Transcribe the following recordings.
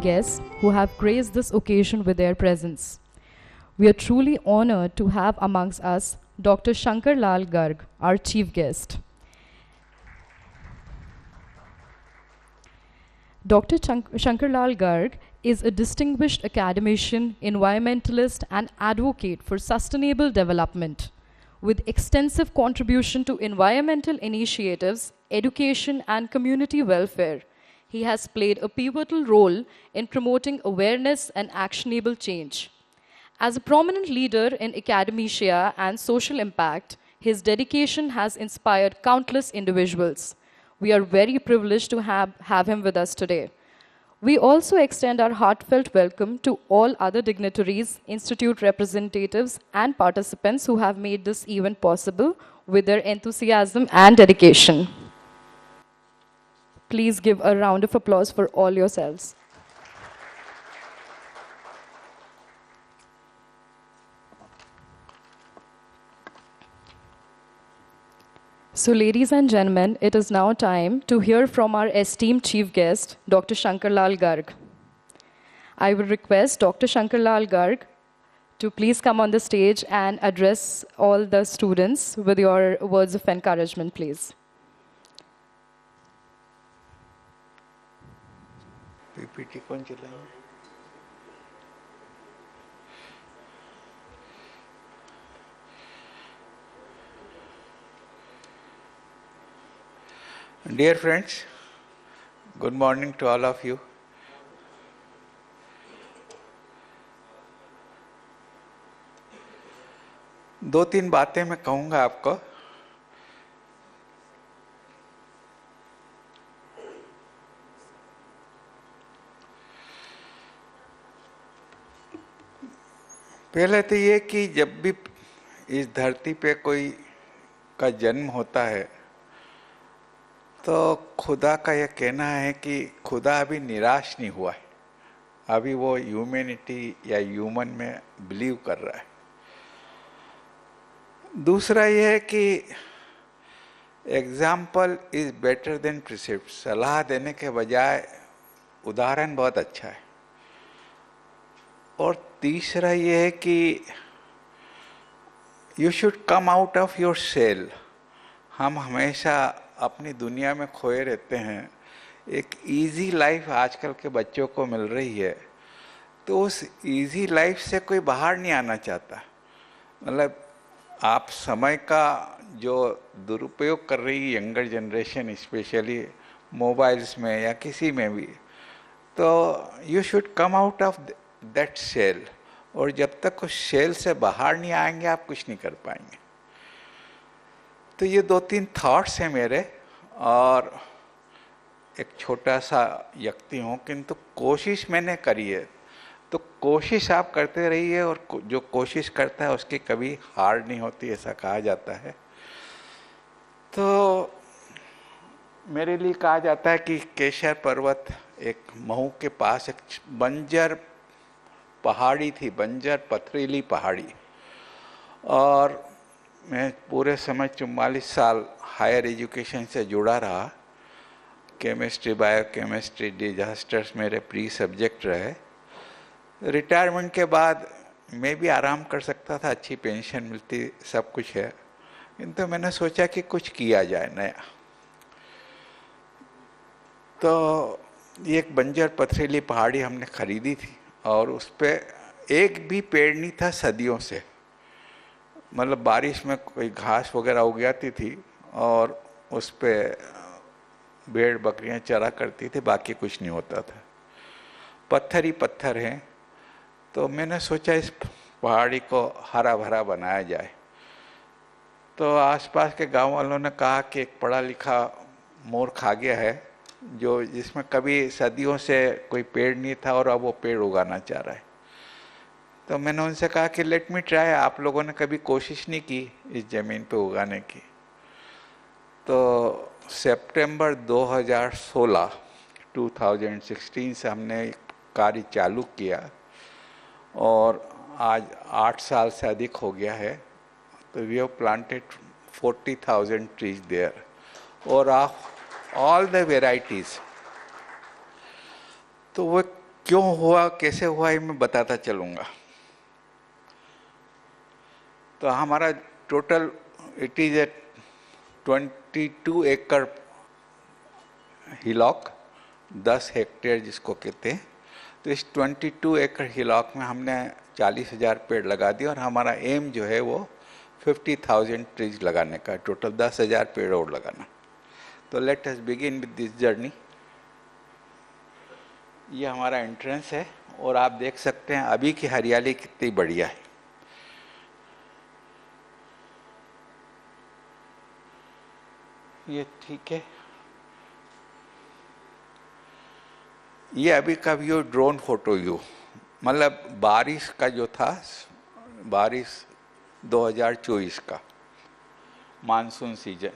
guests who have graced this occasion with their presence. We are truly honored to have amongst us Dr. Shankar Lal Garg, our chief guest. Dr. Shankar Lal Garg is a distinguished academician, environmentalist, and advocate for sustainable development. With extensive contribution to environmental initiatives, education, and community welfare, he has played a pivotal role in promoting awareness and actionable change. As a prominent leader in academia and social impact, his dedication has inspired countless individuals. We are very privileged to have him with us today. We also extend our heartfelt welcome to all other dignitaries, institute representatives, and participants who have made this event possible with their enthusiasm and dedication. Please give a round of applause for all yourselves. So, ladies and gentlemen, it is now time to hear from our esteemed chief guest, Dr. Shankar Lal Garg. I will request Dr. Shankar Lal Garg to please come on the stage and address all the students with your words of encouragement, please. PPT कौन चलाएंगे? Dear friends, good morning to all of you. दो तीन बातें मैं कहूँगा आपको. पहले तो ये कि जब भी इस धरती पे कोई का जन्म होता है तो खुदा का यह कहना है कि खुदा अभी निराश नहीं हुआ है. अभी वो ह्यूमैनिटी या ह्यूमन में बिलीव कर रहा है. दूसरा यह है कि example is better than precept. सलाह देने के बजाय उदाहरण बहुत अच्छा है. और तीसरा ये है कि you should come out of your cell. हम हमेशा अपनी दुनिया में खोए रहते हैं. एक इजी लाइफ आजकल के बच्चों को मिल रही है, तो उस इजी लाइफ से कोई बाहर नहीं आना चाहता. मतलब आप समय का जो दुरुपयोग कर रही है यंगर जनरेशन, स्पेशली मोबाइल्स में या किसी में भी, तो you should come out of that cell. और जब तक उस सेल से बाहर नहीं आएंगे आप कुछ नहीं कर पाएंगे. तो ये दो तीन थॉट्स हैं मेरे, और एक छोटा सा व्यक्ति हूँ, किंतु कोशिश मैंने करी है. तो कोशिश आप करते रहिए, और जो कोशिश करता है उसकी कभी हार नहीं होती, ऐसा कहा जाता है. तो मेरे लिए कहा जाता है कि केशर पर्वत एक महू के पास एक बंजर पहाड़ी थी, बंजर पथरीली पहाड़ी. और मैं पूरे समय 44 साल हायर एजुकेशन से जुड़ा रहा. केमिस्ट्री, बायोकेमिस्ट्री, डिजास्टर्स मेरे प्री सब्जेक्ट रहे. रिटायरमेंट के बाद मैं भी आराम कर सकता था, अच्छी पेंशन मिलती, सब कुछ है. किंतु मैंने सोचा कि कुछ किया जाए नया. तो ये एक बंजर पथरीली पहाड़ी हमने खरीदी थी, और उस पर एक भी पेड़ नहीं था सदियों से. मतलब बारिश में कोई घास वगैरह उग जाती थी और उस पर भेड़ बकरियां चरा करती थी, बाकी कुछ नहीं होता था. पत्थर ही पत्थर हैं. तो मैंने सोचा इस पहाड़ी को हरा भरा बनाया जाए. तो आसपास के गांव वालों ने कहा कि एक पढ़ा लिखा मोर खा गया है, जो जिसमें कभी सदियों से कोई पेड़ नहीं था और अब वो पेड़ उगाना चाह रहा है. तो मैंने उनसे कहा कि लेट मी ट्राई. आप लोगों ने कभी कोशिश नहीं की इस ज़मीन पे उगाने की? तो सितंबर 2016 से हमने कार्य चालू किया, और आज 8 साल से अधिक हो गया है. तो we have planted 40,000 trees there, और ऑफ ऑल द वेराइटीज. तो वो क्यों हुआ, कैसे हुआ, ये मैं बताता चलूंगा। तो हमारा टोटल इट इज ए 22 एकड़ हिलॉक, 10 हेक्टेयर जिसको कहते हैं। तो इस 22 एकड़ हिलॉक में हमने 40,000 पेड़ लगा दिए और हमारा एम जो है वो 50,000 ट्रीज लगाने का, टोटल 10,000 पेड़ और लगाना। तो let us begin with this journey. ये हमारा एंट्रेंस है और आप देख सकते हैं अभी की हरियाली कितनी बढ़िया है। ये ठीक है। ये अभी का व्यू, ड्रोन फोटो व्यू, मतलब बारिश का जो था, बारिश 2024 का monsoon season,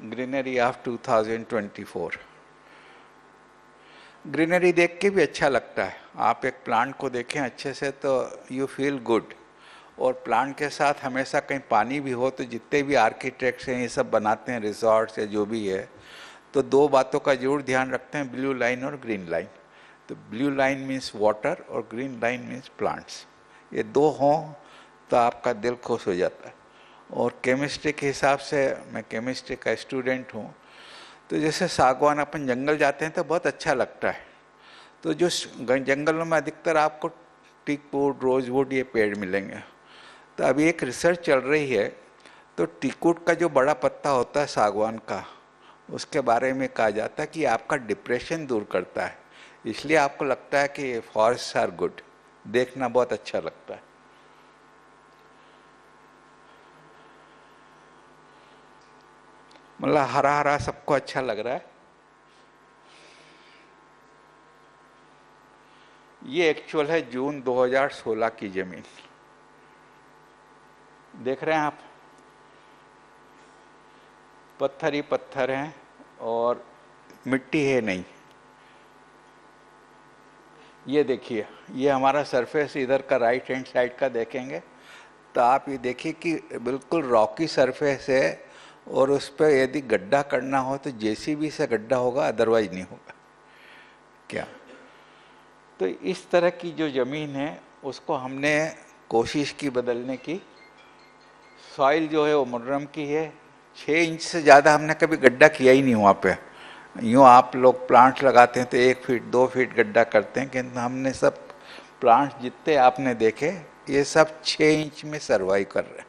greenery of 2024। Greenery देख के भी अच्छा लगता है। आप एक प्लांट को देखें अच्छे से तो यू फील गुड। और प्लांट के साथ हमेशा कहीं पानी भी हो, तो जितने भी आर्किटेक्ट्स हैं ये सब बनाते हैं रिजॉर्ट्स या जो भी है, तो दो बातों का जरूर ध्यान रखते हैं, ब्लू लाइन और ग्रीन लाइन। तो ब्लू लाइन मीन्स वाटर और ग्रीन लाइन मीन्स प्लांट्स। ये दो हों तो आपका दिल खुश हो जाता है। और केमिस्ट्री के हिसाब से, मैं केमिस्ट्री का स्टूडेंट हूँ, तो जैसे सागवान अपन जंगल जाते हैं तो बहुत अच्छा लगता है। तो जो जंगलों में अधिकतर आपको टीकवुड, रोजवुड ये पेड़ मिलेंगे। तो अभी एक रिसर्च चल रही है, तो टीकवुड का जो बड़ा पत्ता होता है सागवान का, उसके बारे में कहा जाता है कि आपका डिप्रेशन दूर करता है। इसलिए आपको लगता है कि फॉरेस्ट आर गुड, देखना बहुत अच्छा लगता है। मतलब हरा हरा सबको अच्छा लग रहा है। ये एक्चुअल है जून 2016 की जमीन, देख रहे हैं आप, पत्थर ही पत्थर हैं और मिट्टी है नहीं। ये देखिए, ये हमारा सरफेस इधर का राइट हैंड साइड का देखेंगे तो आप ये देखिए कि बिल्कुल रॉकी सरफेस है और उस पर यदि गड्ढा करना हो तो जेसीबी से गड्ढा होगा, अदरवाइज नहीं होगा। क्या तो इस तरह की जो ज़मीन है उसको हमने कोशिश की बदलने की। सॉइल जो है वो मुर्रम की है, 6 इंच से ज़्यादा हमने कभी गड्ढा किया ही नहीं वहाँ पे। यूँ आप लोग प्लांट्स लगाते हैं तो 1 फीट 2 फीट गड्ढा करते हैं, किंतु हमने सब प्लांट्स जितने आपने देखे ये सब 6 इंच में सर्वाइव कर रहे हैं।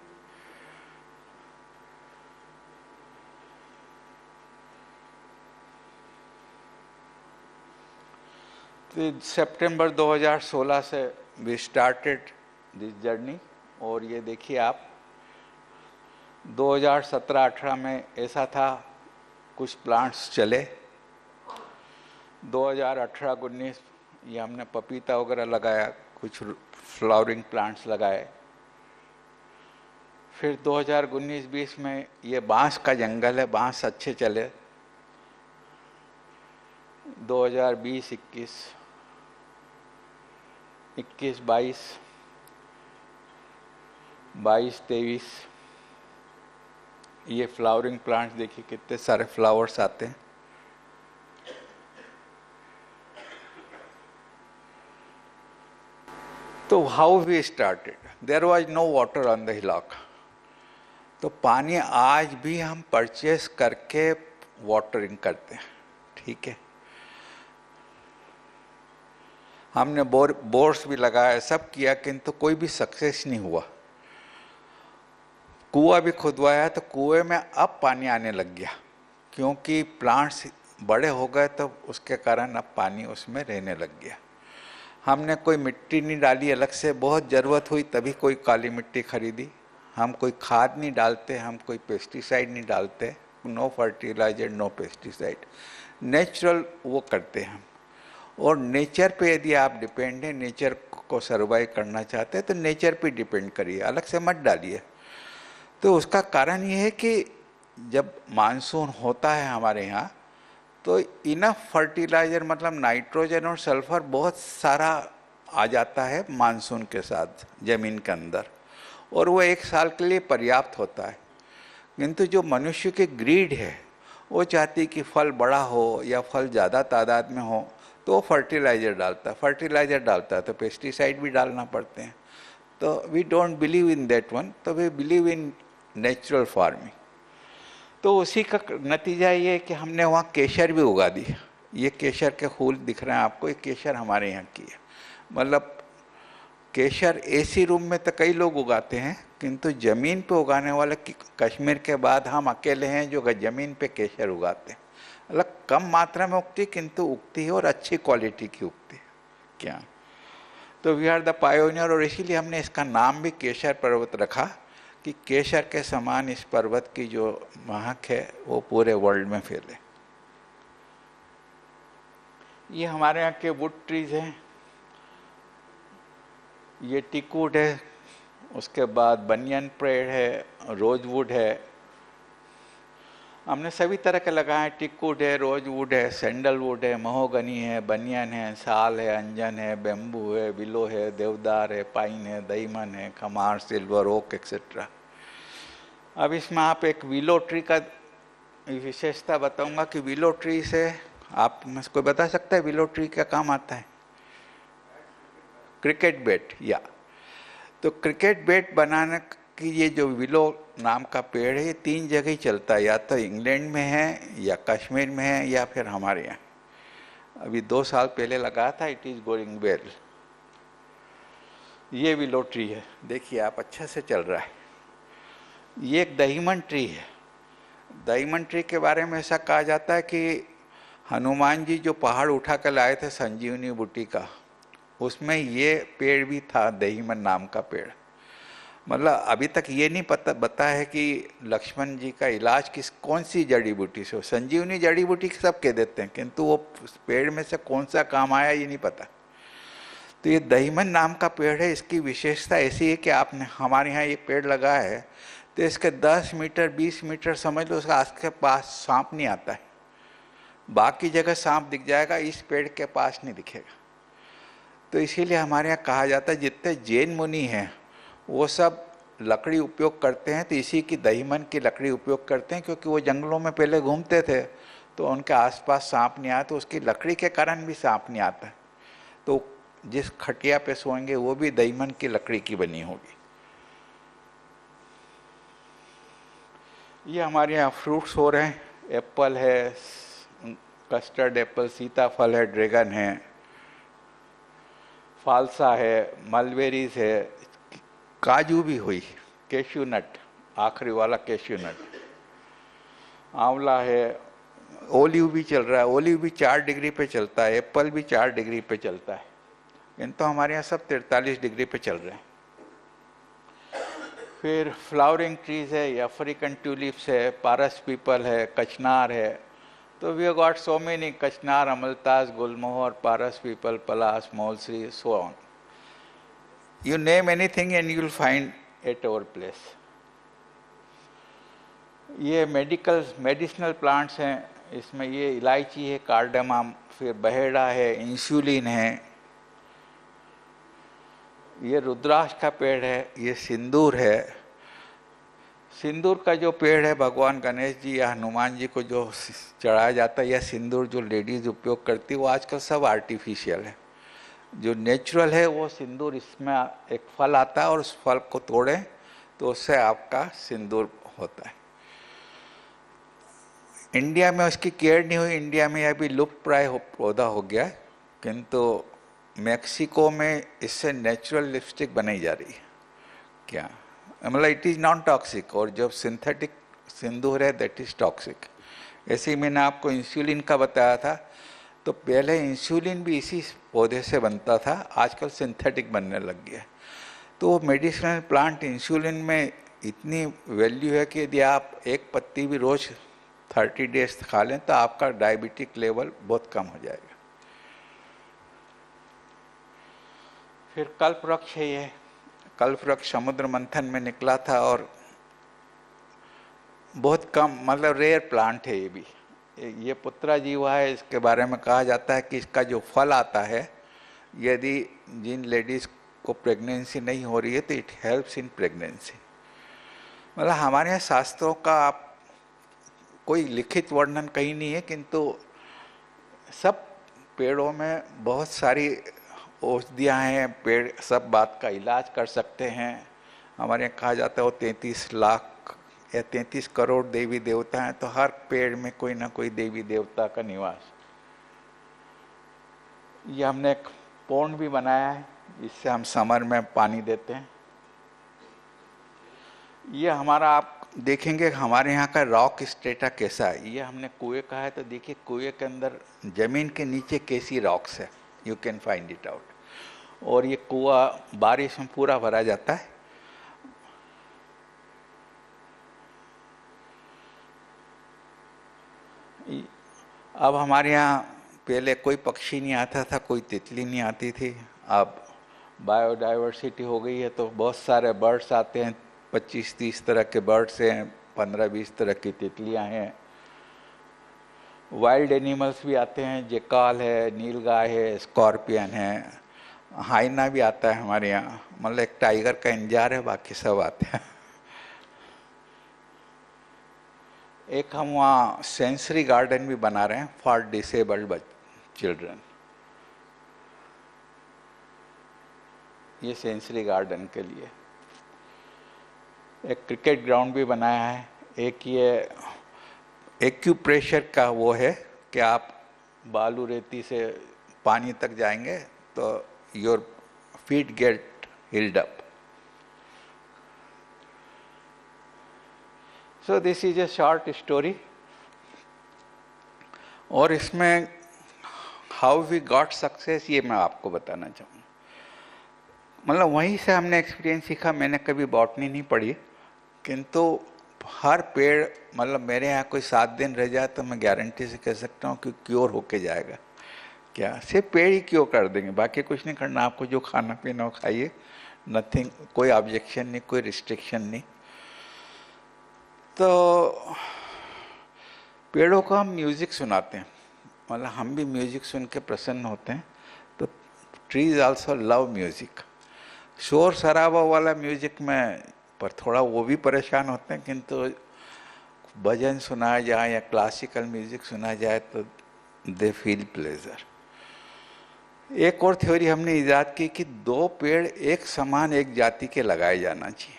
तो सितंबर 2016 से वी स्टार्टेड दिस जर्नी। और ये देखिए आप 2017-18 में ऐसा था, कुछ प्लांट्स चले। 2018-19 ये हमने पपीता वगैरह लगाया, कुछ फ्लावरिंग प्लांट्स लगाए। फिर 2019-20 में ये बांस का जंगल है, बांस अच्छे चले। 2020-21, 21-22, 22-23 ये फ्लावरिंग प्लांट्स देखिए कितने सारे फ्लावर्स आते हैं। तो how we started, there was no water on the hillock. तो पानी आज भी हम परचेस करके वाटरिंग करते हैं, ठीक है। हमने बोर्स भी लगाया, सब किया, किंतु कोई भी सक्सेस नहीं हुआ। कुआं भी खुदवाया तो कुएं में अब पानी आने लग गया, क्योंकि प्लांट्स बड़े हो गए तो उसके कारण अब पानी उसमें रहने लग गया। हमने कोई मिट्टी नहीं डाली अलग से, बहुत ज़रूरत हुई तभी कोई काली मिट्टी खरीदी। हम कोई खाद नहीं डालते, हम कोई पेस्टिसाइड नहीं डालते, no fertiliser no pesticide, natural वो करते हैं हम। और नेचर पे यदि आप डिपेंड हैं, नेचर को सर्वाइव करना चाहते हैं तो नेचर पे डिपेंड करिए, अलग से मत डालिए। तो उसका कारण ये है कि जब मानसून होता है हमारे यहाँ तो इनफ फर्टिलाइजर मतलब नाइट्रोजन और सल्फर बहुत सारा आ जाता है मानसून के साथ ज़मीन के अंदर, और वो 1 साल के लिए पर्याप्त होता है। किंतु जो मनुष्य की ग्रीड है वो चाहती कि फल बड़ा हो या फल ज़्यादा तादाद में हो, तो फर्टिलाइजर डालता है तो पेस्टिसाइड भी डालना पड़ते हैं। तो we don't believe in that one, तो we believe in natural farming. तो उसी का नतीजा ये है कि हमने वहाँ केसर भी उगा दी। ये केसर के फूल दिख रहे हैं आपको, ये केसर हमारे यहाँ की है। मतलब केसर एसी रूम में तो कई लोग उगाते हैं, किंतु जमीन पे उगाने वाले कश्मीर के बाद हम अकेले हैं जो जमीन पे केसर उगाते हैं। मतलब कम मात्रा में उगती, किंतु उगती है और अच्छी क्वालिटी की उगती है। क्या तो वी आर द पायोनियर, और इसीलिए हमने इसका नाम भी केसर पर्वत रखा कि केसर के समान इस पर्वत की जो महक है वो पूरे वर्ल्ड में फैले। ये हमारे यहाँ के वुड ट्रीज हैं, ये टीकवुड है, उसके बाद बनियन पेड़ है, रोजवुड है। हमने सभी तरह के लगाए हैं, टीकवुड है, रोजवुड है, सैंडलवुड है, महोगनी है, बनियन है, साल है, अंजन है, बेम्बू है, विलो है, देवदार है, पाइन है, दईमन है, खमार, सिल्वर ओक एक्सेट्रा। अब इसमें आप एक विलो ट्री का विशेषता बताऊंगा कि विलो ट्री से आप में से कोई बता सकता है विलो ट्री क्या काम आता है? Cricket bat. या तो क्रिकेट बैट बनाने की ये जो विलो नाम का पेड़ है, ये 3 जगह ही चलता है, या तो इंग्लैंड में है, या कश्मीर में है, या फिर हमारे यहाँ। अभी 2 साल पहले लगा था, इट इज गोइंग वेल। ये विलो ट्री है, देखिए आप, अच्छा से चल रहा है। ये एक दहीमन ट्री है। दहीमन ट्री के बारे में ऐसा कहा जाता है कि हनुमान जी जो पहाड़ उठा कर लाए थे संजीवनी बूटी का, उसमें ये पेड़ भी था, दहीमन नाम का पेड़। मतलब अभी तक ये नहीं बता है कि लक्ष्मण जी का इलाज कौन सी जड़ी बूटी से हो। संजीवनी जड़ी बूटी सब कह देते हैं, किंतु वो पेड़ में से कौन सा काम आया ये नहीं पता। तो ये दहीमन नाम का पेड़ है। इसकी विशेषता ऐसी है कि आपने हमारे यहाँ ये पेड़ लगाया है तो इसके 10 मीटर 20 मीटर समझ लो, उसका आस पास सांप नहीं आता है। बाकी जगह सांप दिख जाएगा, इस पेड़ के पास नहीं दिखेगा। तो इसीलिए हमारे यहाँ कहा जाता है जितने जैन मुनि हैं वो सब लकड़ी उपयोग करते हैं, तो इसी की दहीमन की लकड़ी उपयोग करते हैं, क्योंकि वो जंगलों में पहले घूमते थे तो उनके आसपास सांप नहीं आया, तो उसकी लकड़ी के कारण भी सांप नहीं आता। तो जिस खटिया पे सोएंगे वो भी दहीमन की लकड़ी की बनी होगी। ये हमारे यहाँ फ्रूट्स हो रहे हैं, एप्पल है, कस्टर्ड एप्पल, सीताफल है, ड्रैगन है, फालसा है, मलबेरीज है, काजू भी हुई, कैश्यू नट, आखिरी वाला कैश्यू नट, आंवला है, ओलिव भी चल रहा है। ओलिव भी 4 डिग्री पे चलता है, एप्पल भी 4 डिग्री पे चलता है, किंतु हमारे यहाँ सब 43 डिग्री पे चल रहे हैं। फिर फ्लावरिंग ट्रीज है, अफ्रीकन ट्यूलिप्स है, पारस पीपल है, कचनार है। तो we got so many, kachnar, amaltas, gulmohar, paras peepal, palash, molsari, so on. You name anything and you will find at our place. ये मेडिसिनल प्लांट्स हैं, इसमें ये इलायची है, कार्डमम, फिर बहेड़ा है, इंसुलिन है, ये रुद्राक्ष का पेड़ है, ये सिंदूर है। सिंदूर का जो पेड़ है भगवान गणेश जी या हनुमान जी को जो चढ़ाया जाता है, या सिंदूर जो लेडीज उपयोग करती है, वो आजकल सब आर्टिफिशियल है। जो नेचुरल है वो सिंदूर, इसमें एक फल आता है और उस फल को तोड़े तो उससे आपका सिंदूर होता है। इंडिया में उसकी केयर नहीं हुई, इंडिया में यह भी लुप्त प्राय पौधा हो गया है, किंतु मैक्सिको में इससे नेचुरल लिपस्टिक बनाई जा रही है। क्या मतलब इट इज़ नॉन टॉक्सिक, और जब सिंथेटिक सिंदूर है दैट इज़ टॉक्सिक। ऐसे ही मैंने आपको इंसुलिन का बताया था, तो पहले इंसुलिन भी इसी पौधे से बनता था, आजकल सिंथेटिक बनने लग गया। तो मेडिसिनल प्लांट इंसुलिन में इतनी वैल्यू है कि यदि आप एक पत्ती भी रोज 30 डेज खा लें तो आपका डायबिटिक लेवल बहुत कम हो जाएगा। फिर कल्पवृक्ष है, ये कल्पवृक्ष समुद्र मंथन में निकला था और बहुत कम, मतलब रेयर प्लांट है ये भी। ये पुत्रा जीवा है, इसके बारे में कहा जाता है कि इसका जो फल आता है, यदि जिन लेडीज को प्रेगनेंसी नहीं हो रही है तो इट हेल्प्स इन प्रेगनेंसी। मतलब हमारे यहाँ शास्त्रों का आप कोई लिखित वर्णन कहीं नहीं है, किंतु सब पेड़ों में बहुत सारी औषधियाँ हैं, पेड़ सब बात का इलाज कर सकते हैं। हमारे यहाँ कहा जाता है वो 33 लाख या 33 करोड़ देवी देवता हैं, तो हर पेड़ में कोई ना कोई देवी देवता का निवास। ये हमने एक पॉन्ड भी बनाया है, जिससे हम समर में पानी देते हैं। ये हमारा, आप देखेंगे हमारे यहाँ का रॉक स्ट्रेटा कैसा है। ये हमने कुएं का है, तो देखिए कुएं के अंदर जमीन के नीचे कैसी रॉक्स है, you can find it out. और ये कुआं बारिश में पूरा भरा जाता है। अब हमारे यहाँ पहले कोई पक्षी नहीं आता था, कोई तितली नहीं आती थी। अब बायोडाइवर्सिटी हो गई है, तो बहुत सारे बर्ड्स आते हैं, 25-30 तरह के बर्ड्स हैं, 15-20 तरह की तितलियां हैं। वाइल्ड एनिमल्स भी आते हैं, जेकाल है, नीलगाय है, स्कॉर्पियन है, हाइना भी आता है हमारे यहाँ। मतलब एक टाइगर का इंतजार है, बाकी सब आते हैं। एक हम वहाँ सेंसरी गार्डन भी बना रहे हैं फॉर डिसेबल्ड चिल्ड्रन। ये सेंसरी गार्डन के लिए एक क्रिकेट ग्राउंड भी बनाया है। एक ये एक्यूप्रेशर का वो है कि आप बालू रेती से पानी तक जाएंगे तो your feet get hilled up. So this is a short story. और इसमें हाउ वी गॉट सक्सेस ये मैं आपको बताना चाहूँगा। मतलब वहीं से हमने एक्सपीरियंस सीखा। मैंने कभी बॉटनी नहीं पढ़ी, किंतु हर पेड़, मतलब मेरे यहाँ कोई 7 दिन रह जाए तो मैं गारंटी से कह सकता हूँ कि क्योर होके जाएगा। क्या सिर्फ पेड़ ही क्योर कर देंगे, बाकी कुछ नहीं करना। आपको जो खाना पीना हो खाइए, नथिंग, कोई ऑब्जेक्शन नहीं, कोई रिस्ट्रिक्शन नहीं। तो पेड़ों को हम म्यूजिक सुनाते हैं, मतलब हम भी म्यूजिक सुन के प्रसन्न होते हैं। तो ट्रीज आल्सो लव म्यूजिक। शोर शराबा वाला म्यूजिक में पर थोड़ा वो भी परेशान होते हैं, किंतु भजन सुनाया जाए या क्लासिकल म्यूजिक सुना जाए तो दे फील प्लेजर। एक और थ्योरी हमने ईजाद की कि 2 पेड़ एक समान एक जाति के लगाए जाना चाहिए।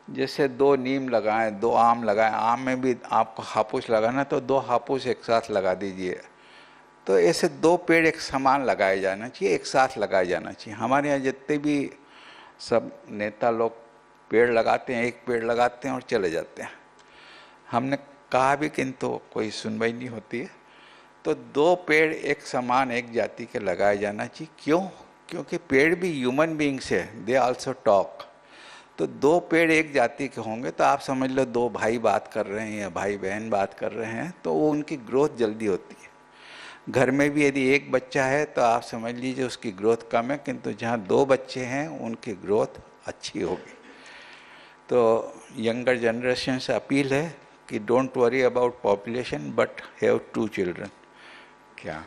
जैसे 2 नीम लगाएं, 2 आम लगाएं। आम में भी आपको हापुस लगाना तो 2 हापुस एक साथ लगा दीजिए। तो ऐसे 2 पेड़ एक समान लगाए जाना चाहिए, एक साथ लगाए जाना चाहिए। हमारे यहाँ जितने भी सब नेता लोग पेड़ लगाते हैं, एक पेड़ लगाते हैं और चले जाते हैं। हमने कहा भी, किंतु कोई सुनवाई नहीं होती है। तो 2 पेड़ एक समान एक जाति के लगाए जाना चाहिए। क्यों? क्योंकि पेड़ भी ह्यूमन बींग्स है, दे आल्सो टॉक। तो 2 पेड़ एक जाति के होंगे तो आप समझ लो 2 भाई बात कर रहे हैं या भाई बहन बात कर रहे हैं, तो वो उनकी ग्रोथ जल्दी होती है। घर में भी यदि एक बच्चा है तो आप समझ लीजिए उसकी ग्रोथ कम है, किंतु जहाँ 2 बच्चे हैं उनकी ग्रोथ अच्छी होगी। तो यंगर जनरेशन से अपील है कि don't worry about population but have 2 children. क्या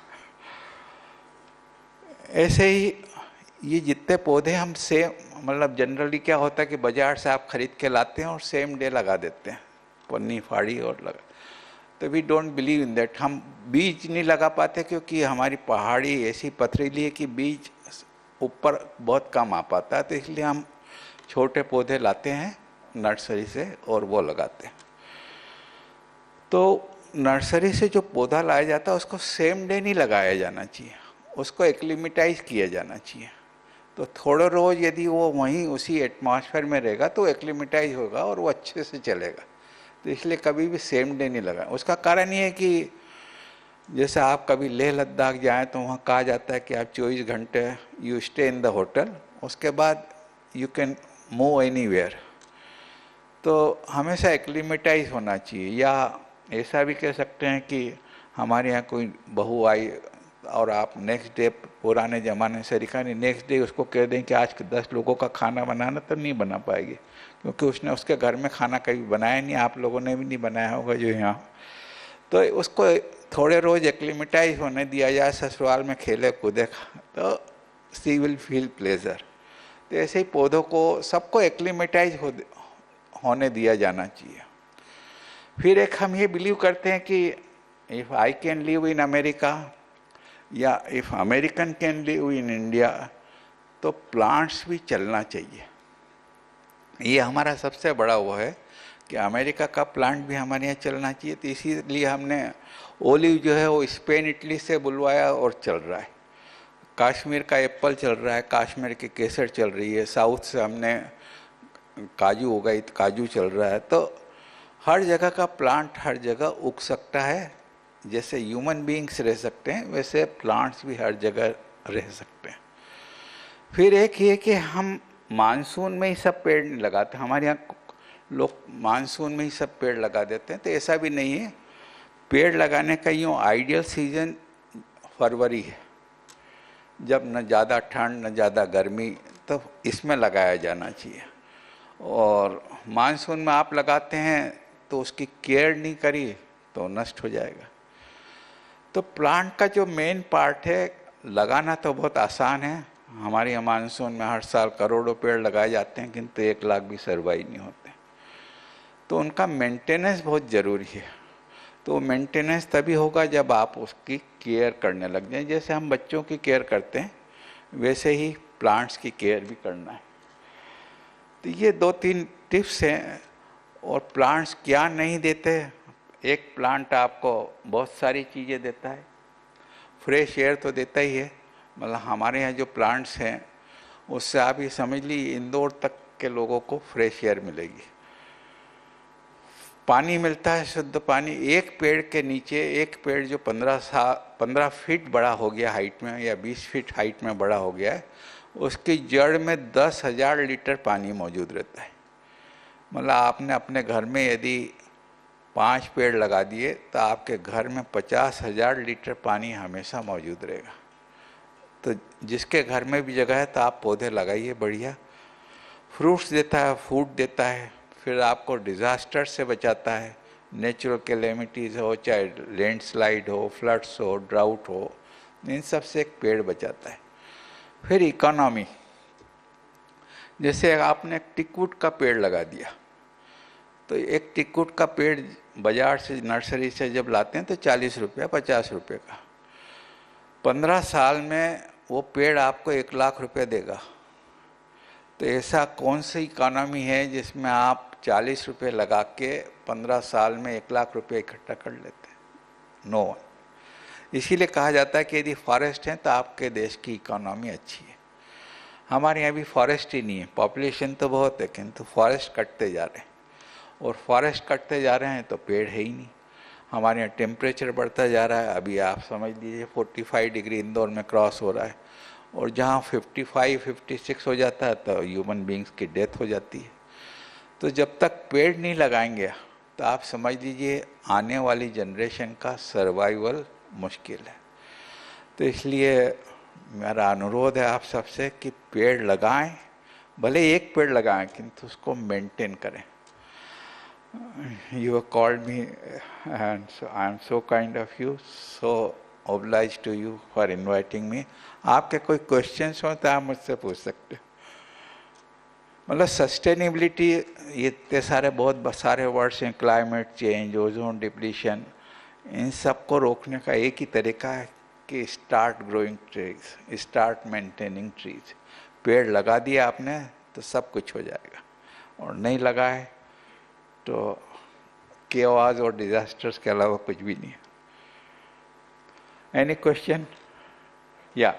ऐसे ही ये जितने पौधे हम सेम, मतलब जनरली क्या होता है कि बाजार से आप खरीद के लाते हैं और सेम डे लगा देते हैं, पन्नी फाड़ी और लगा। तो we don't believe in that. हम बीज नहीं लगा पाते क्योंकि हमारी पहाड़ी ऐसी पथरीली है कि बीज ऊपर बहुत कम आ पाता है। तो इसलिए हम छोटे पौधे लाते हैं नर्सरी से और वो लगाते हैं। तो नर्सरी से जो पौधा लाया जाता है उसको सेम डे नहीं लगाया जाना चाहिए, उसको एक्लिमेटाइज किया जाना चाहिए। तो थोड़ा रोज यदि वो वहीं उसी एटमॉस्फेयर में रहेगा तो एक्लिमेटाइज होगा और वो अच्छे से चलेगा। तो इसलिए कभी भी सेम डे नहीं लगाए। उसका कारण ये है कि जैसे आप कभी लेह लद्दाख जाएं तो वहाँ कहा जाता है कि आप 24 घंटे you stay in the hotel, उसके बाद यू कैन मूव एनीवेयर। तो हमेशा एक्लिमेटाइज होना चाहिए। या ऐसा भी कह सकते हैं कि हमारे यहाँ कोई बहू आई और आप नेक्स्ट डे, पुराने ज़माने से तरीका नहीं, नेक्स्ट डे उसको कह दें कि आज 10 लोगों का खाना बनाना, तो नहीं बना पाएगी, क्योंकि उसने उसके घर में खाना कभी बनाया नहीं, आप लोगों ने भी नहीं बनाया होगा जो यहाँ। तो उसको थोड़े रोज एक्लिमेटाइज होने दिया जाए, ससुराल में खेले कूदे, तो सी विल फील प्लेजर। तो ऐसे ही पौधों को सबको एक्लिमेटाइज होने दिया जाना चाहिए। फिर एक हम ये बिलीव करते हैं कि if I can live in America या if American can live in India, तो प्लांट्स भी चलना चाहिए। ये हमारा सबसे बड़ा वो है कि अमेरिका का प्लांट भी हमारे यहाँ चलना चाहिए। तो इसीलिए हमने ओलिव जो है वो स्पेन इटली से बुलवाया और चल रहा है। कश्मीर का एप्पल चल रहा है, कश्मीर की केसर चल रही है, साउथ से हमने काजू हो गई तो काजू चल रहा है। तो हर जगह का प्लांट हर जगह उग सकता है। जैसे ह्यूमन बीइंग्स रह सकते हैं वैसे प्लांट्स भी हर जगह रह सकते हैं। फिर एक ये कि हम मानसून में ही सब पेड़ नहीं लगाते। हमारे यहाँ लोग मानसून में ही सब पेड़ लगा देते हैं, तो ऐसा भी नहीं है। पेड़ लगाने का यूँ आइडियल सीजन फरवरी है, जब न ज़्यादा ठंड न ज़्यादा गर्मी, तो इसमें लगाया जाना चाहिए। और मानसून में आप लगाते हैं तो उसकी केयर नहीं करी तो नष्ट हो जाएगा। तो प्लांट का जो मेन पार्ट है, लगाना तो बहुत आसान है। हमारे यहाँ मानसून में हर साल करोड़ों पेड़ लगाए जाते हैं, किंतु 1 लाख भी सर्वाइव नहीं होते। तो उनका मेंटेनेंस बहुत ज़रूरी है। तो मेंटेनेंस तभी होगा जब आप उसकी केयर करने लग जाएं। जैसे हम बच्चों की केयर करते हैं वैसे ही प्लांट्स की केयर भी करना है। तो ये 2-3 टिप्स हैं। और प्लांट्स क्या नहीं देते, एक प्लांट आपको बहुत सारी चीज़ें देता है। फ्रेश एयर तो देता ही है, मतलब हमारे यहाँ जो प्लांट्स हैं उससे आप ये समझ लीजिए इंदौर तक के लोगों को फ्रेश एयर मिलेगी। पानी मिलता है, शुद्ध पानी। एक पेड़ के नीचे, एक पेड़ जो 15 फीट बड़ा हो गया हाइट में या 20 फीट हाइट में बड़ा हो गया है, उसकी जड़ में 10,000 लीटर पानी मौजूद रहता है। मतलब आपने अपने घर में यदि 5 पेड़ लगा दिए तो आपके घर में 50,000 लीटर पानी हमेशा मौजूद रहेगा। तो जिसके घर में भी जगह है तो आप पौधे लगाइए बढ़िया। फ्रूट्स देता है, फूड देता है, फिर आपको डिज़ास्टर से बचाता है। नेचुरल कैलेमिटीज़ हो, चाहे लैंडस्लाइड हो, फ्लड्स हो, ड्राउट हो, इन सब से एक पेड़ बचाता है। फिर इकोनॉमी, जैसे आपने टिकवुड का पेड़ लगा दिया, तो एक टिकवुड का पेड़ बाजार से, नर्सरी से जब लाते हैं तो 40 रुपया 50 रुपये का, 15 साल में वो पेड़ आपको 1 लाख रुपये देगा। तो ऐसा कौन सी इकोनॉमी है जिसमें आप 40 रुपये लगा के 15 साल में 1 लाख रुपये इकट्ठा कर लेते हैं? No one. इसीलिए कहा जाता है कि यदि फॉरेस्ट है तो आपके देश की इकोनॉमी अच्छी है। हमारे यहाँ भी फॉरेस्ट ही नहीं है, पॉपुलेशन तो बहुत है किंतु फॉरेस्ट कटते जा रहे हैं। और फॉरेस्ट कटते जा रहे हैं तो पेड़ है ही नहीं। हमारे यहाँ टेम्परेचर बढ़ता जा रहा है। अभी आप समझ लीजिए 45 डिग्री इंदौर में क्रॉस हो रहा है, और जहाँ 55-56 हो जाता है तो ह्यूमन बींग्स की डेथ हो जाती है। तो जब तक पेड़ नहीं लगाएंगे तो आप समझ लीजिए आने वाली जनरेशन का सर्वाइवल मुश्किल है। तो इसलिए मेरा अनुरोध है आप सबसे कि पेड़ लगाएं, भले एक पेड़ लगाएं किंतु उसको मेंटेन करें। You have called me and so I am so kind of you, so obliged to you for inviting me. आपके कोई क्वेश्चंस हो तो आप मुझसे पूछ सकते हो। मतलब सस्टेनेबिलिटी, ये इतने सारे बहुत सारे वर्ड्स हैं, क्लाइमेट चेंज, ओजोन डिप्लीशन, इन सब को रोकने का एक ही तरीका है कि start growing trees, start maintaining trees. पेड़ लगा दिया आपने तो सब कुछ हो जाएगा, और नहीं लगाए तो केओस और डिजास्टर्स के अलावा कुछ भी नहीं है। Any question? या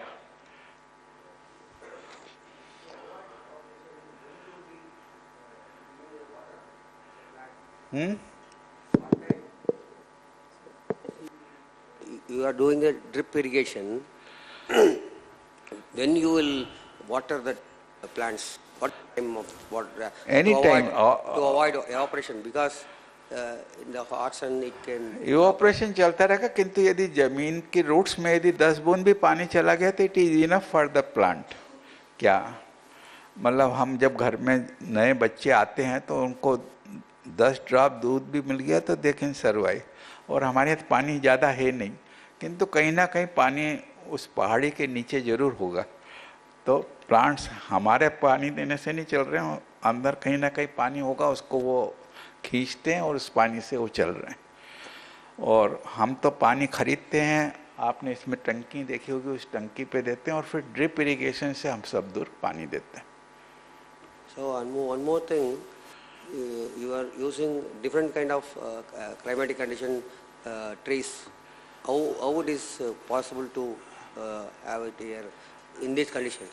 You are doing a drip irrigation. When you will water the plants, what time of water? Any time. To avoid evaporation, because in the hot sun it can. Evaporation चलता रहेगा, किंतु यदि जमीन की roots में यदि 10 बूंद भी पानी चला गया तो it is enough for the plant. क्या मतलब हम जब घर में नए बच्चे आते हैं तो उनको 10 ड्रॉप दूध भी मिल गया तो दे कैन सर्वाइव। और हमारे यहाँ पानी ज़्यादा है नहीं, किंतु कहीं ना कहीं पानी उस पहाड़ी के नीचे जरूर होगा। तो प्लांट्स हमारे पानी देने से नहीं चल रहे हैं, अंदर कहीं ना कहीं पानी होगा, उसको वो खींचते हैं और उस पानी से वो चल रहे हैं। और हम तो पानी खरीदते हैं आपने इसमें टंकी देखी होगी, उस टंकी पे देते हैं और फिर ड्रिप इरिगेशन से हम सब दूर पानी देते हैं. So one more thing, you are using different kind of climatic condition trees. How it is possible to have it here in this condition?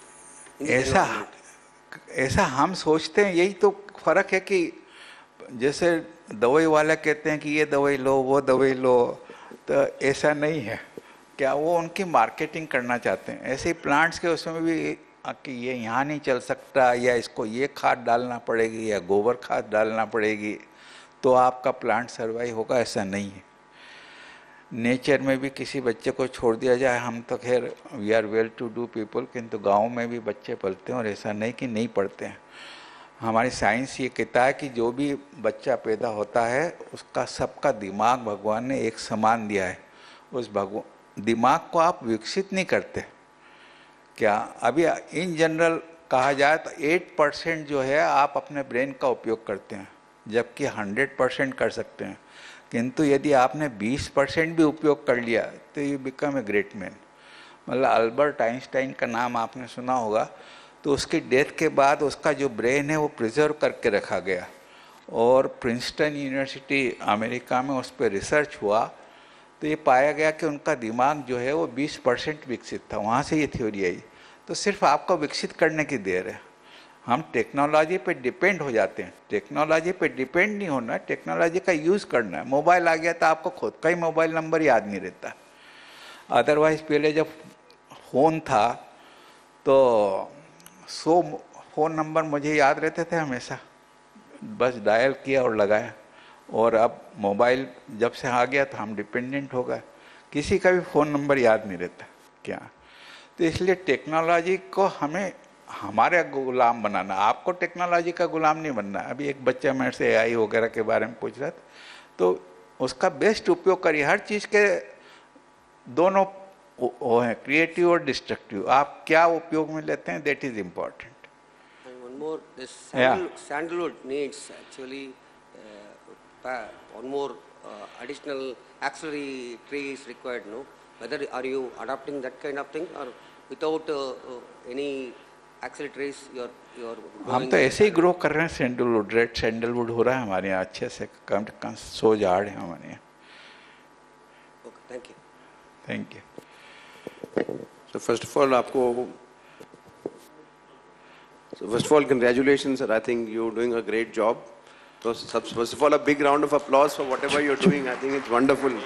In this environment? ऐसा हम सोचते हैं. यही तो फर्क है कि जैसे दवाई वाला कहते हैं कि ये दवाई लो, वो दवाई लो, तो ऐसा नहीं है. क्या वो उनकी मार्केटिंग करना चाहते हैं. ऐसे ही प्लांट्स के उसमें भी कि ये यहाँ नहीं चल सकता, या इसको ये खाद डालना पड़ेगी, या गोबर खाद डालना पड़ेगी तो आपका प्लांट सर्वाइव होगा, ऐसा नहीं है. नेचर में भी किसी बच्चे को छोड़ दिया जाए, हम तो खैर we are well to do people, किंतु गाँव में भी बच्चे पलते हैं और ऐसा नहीं कि नहीं पढ़ते हैं. हमारी साइंस ये कहता है कि जो भी बच्चा पैदा होता है उसका सबका दिमाग भगवान ने एक समान दिया है. उस दिमाग को आप विकसित नहीं करते. क्या अभी इन जनरल कहा जाए तो 8% जो है आप अपने ब्रेन का उपयोग करते हैं, जबकि 100% कर सकते हैं. किंतु यदि आपने 20% भी उपयोग कर लिया तो you become a great man. मतलब अल्बर्ट आइंस्टाइन का नाम आपने सुना होगा. तो उसकी डेथ के बाद उसका जो ब्रेन है वो प्रिजर्व करके रखा गया, और प्रिंसटन यूनिवर्सिटी अमेरिका में उस पर रिसर्च हुआ तो ये पाया गया कि उनका दिमाग जो है वो 20% विकसित था. वहाँ से ये थ्योरी आई. तो सिर्फ आपको विकसित करने की देर है. हम टेक्नोलॉजी पे डिपेंड हो जाते हैं. टेक्नोलॉजी पे डिपेंड नहीं होना, टेक्नोलॉजी का यूज़ करना है. मोबाइल आ गया तो आपको खुद का ही मोबाइल नंबर याद नहीं रहता. अदरवाइज पहले जब फ़ोन था तो 100 फ़ोन नंबर मुझे याद रहते थे हमेशा, बस डायल किया और लगाया. और अब मोबाइल जब से आ गया तो हम डिपेंडेंट हो गए, किसी का भी फ़ोन नंबर याद नहीं रहता क्या. तो इसलिए टेक्नोलॉजी को हमें हमारे गुलाम बनाना. आपको टेक्नोलॉजी का गुलाम नहीं बनना. अभी एक बच्चा मेरे से AI वगैरह के बारे में पूछ रहा था, तो उसका बेस्ट उपयोग करिए. हर चीज़ के दोनों वो हैं, क्रिएटिव और डिस्ट्रक्टिव. आप क्या उपयोग में लेते हैं, that is important. One more, this sandalwood needs actually one more additional auxiliary tree is required, no? Whether are you adopting that kind of thing, or without any auxiliary trees you are हम तो ऐसे ही grow कर रहे हैं. Sandalwood, red sandalwood हो रहा है हमारे यहाँ अच्छे से. कम सो झाड़ है हमारे यहाँ. Okay, thank you. Thank you. So first of all, first of all, congratulations, sir. I think you're doing a great job. So first of all, a big round of applause for whatever you're doing. I think it's wonderful.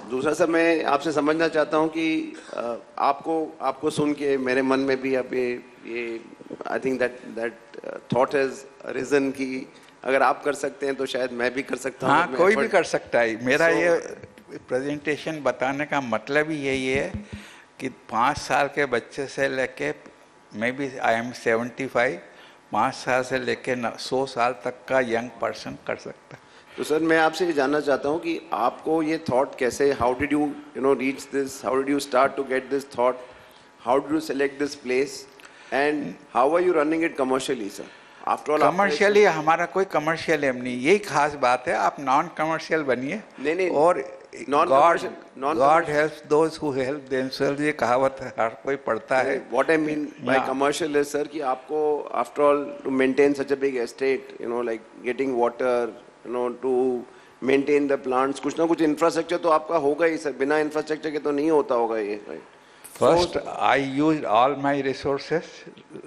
दूसरा sir, मैं आपसे समझना चाहता हूँ कि आपको सुन के मेरे मन में भी अब ये I think that thought has arisen कि अगर आप कर सकते हैं तो शायद मैं भी कर सकता हूँ. हाँ, कोई भी कर सकता है. मेरा ये प्रेजेंटेशन बताने का मतलब ही यही है कि 5 साल के बच्चे से लेके मे बी आई एम 75, 5 साल से लेके 100 साल तक का यंग पर्सन कर सकता है. तो सर, मैं आपसे ये जानना चाहता हूँ कि आपको ये थॉट कैसे, how did you reach this, how did you start to get this thought, how did you select this place, and how are you running it commercially sir? After all commercially हमारा कोई commercial M नहीं. यही खास बात है. आप non commercial बनिए. नहीं, और God helps those who help themselves. ये कहावत है, हर कोई पढ़ता है. What I mean by commercial is sir कि आपको after all to maintain such a big estate, like getting water, to maintain the plants, कुछ ना कुछ infrastructure तो आपका होगा ही सर. बिना infrastructure के तो नहीं होता होगा ये. First, I used all my resources.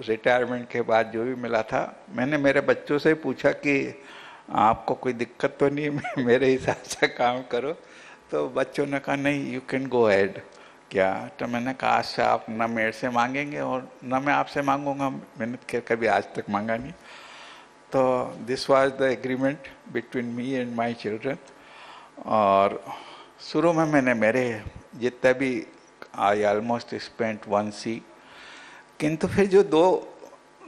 Retirement के बाद जो भी मिला था, मैंने मेरे बच्चों से पूछा कि आपको कोई दिक्कत तो नहीं, मेरे हिसाब से काम करो. तो बच्चों ने कहा नहीं, यू कैन गो अहेड. क्या? तो मैंने कहा आज से आप न मेरे से मांगेंगे और न मैं आपसे मांगूंगा. मैंने कभी आज तक मांगा नहीं. तो this was the agreement between me and my children. और शुरू में मैंने मेरे जितना भी आई ऑलमोस्ट स्पेंट 1 C. किंतु फिर जो 2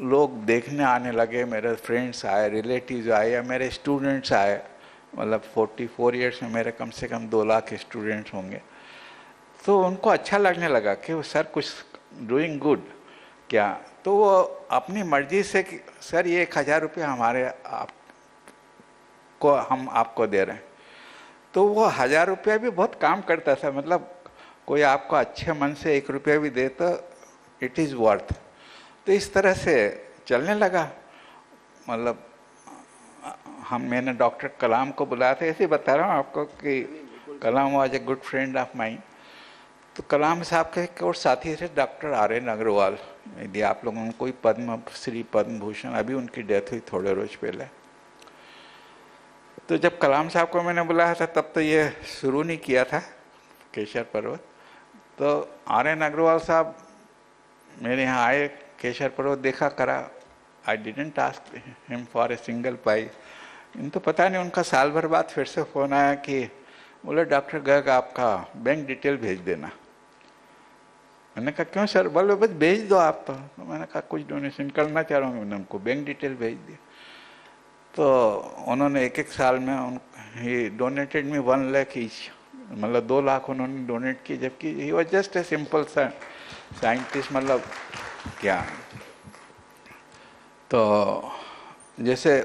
लोग देखने आने लगे, मेरे फ्रेंड्स आए, रिलेटिव्स आए, या मेरे स्टूडेंट्स आए, मतलब 44 ईयर्स में मेरे कम से कम 2 लाख स्टूडेंट्स होंगे. तो उनको अच्छा लगने लगा कि सर कुछ डूइंग गुड. क्या? तो वो अपनी मर्जी से कि सर ये 1000 रुपये हम आपको दे रहे हैं. तो वो 1000 रुपया भी बहुत काम करता था. मतलब कोई आपको अच्छे मन से 1 रुपया भी दे तो इट इज़ वर्थ। तो इस तरह से चलने लगा। मतलब मैंने डॉक्टर कलाम को बुलाया था, ऐसे बता रहा हूँ आपको कि Kalam was a good friend of mine. तो कलाम साहब के एक और साथी थे डॉक्टर आर.एन. अग्रवाल, यदि आप लोगों को कोई पद्म श्री पद्म भूषण, अभी उनकी डेथ हुई थोड़े रोज पहले। तो जब कलाम साहब को मैंने बुलाया था तब तो ये शुरू नहीं किया था केशर पर्वत। तो आर.एन. अग्रवाल साहब मेरे यहाँ आए, केशर पर्वत देखा करा। I didn't ask him for a single pie. इन तो पता नहीं उनका साल भर बाद फिर से फ़ोन आया कि बोले डॉक्टर गर्ग आपका बैंक डिटेल भेज देना। मैंने कहा क्यों सर? बोले बस भेज दो आप। तो मैंने कहा कुछ डोनेशन करना चाह रहा हूँ, मैंने उनको बैंक डिटेल भेज दी। तो उन्होंने 1-1 साल में ही डोनेटेड मी 1 लाख ईच, मतलब 2 लाख उन्होंने डोनेट की, जबकि he was just a simple scientist. मतलब क्या, तो जैसे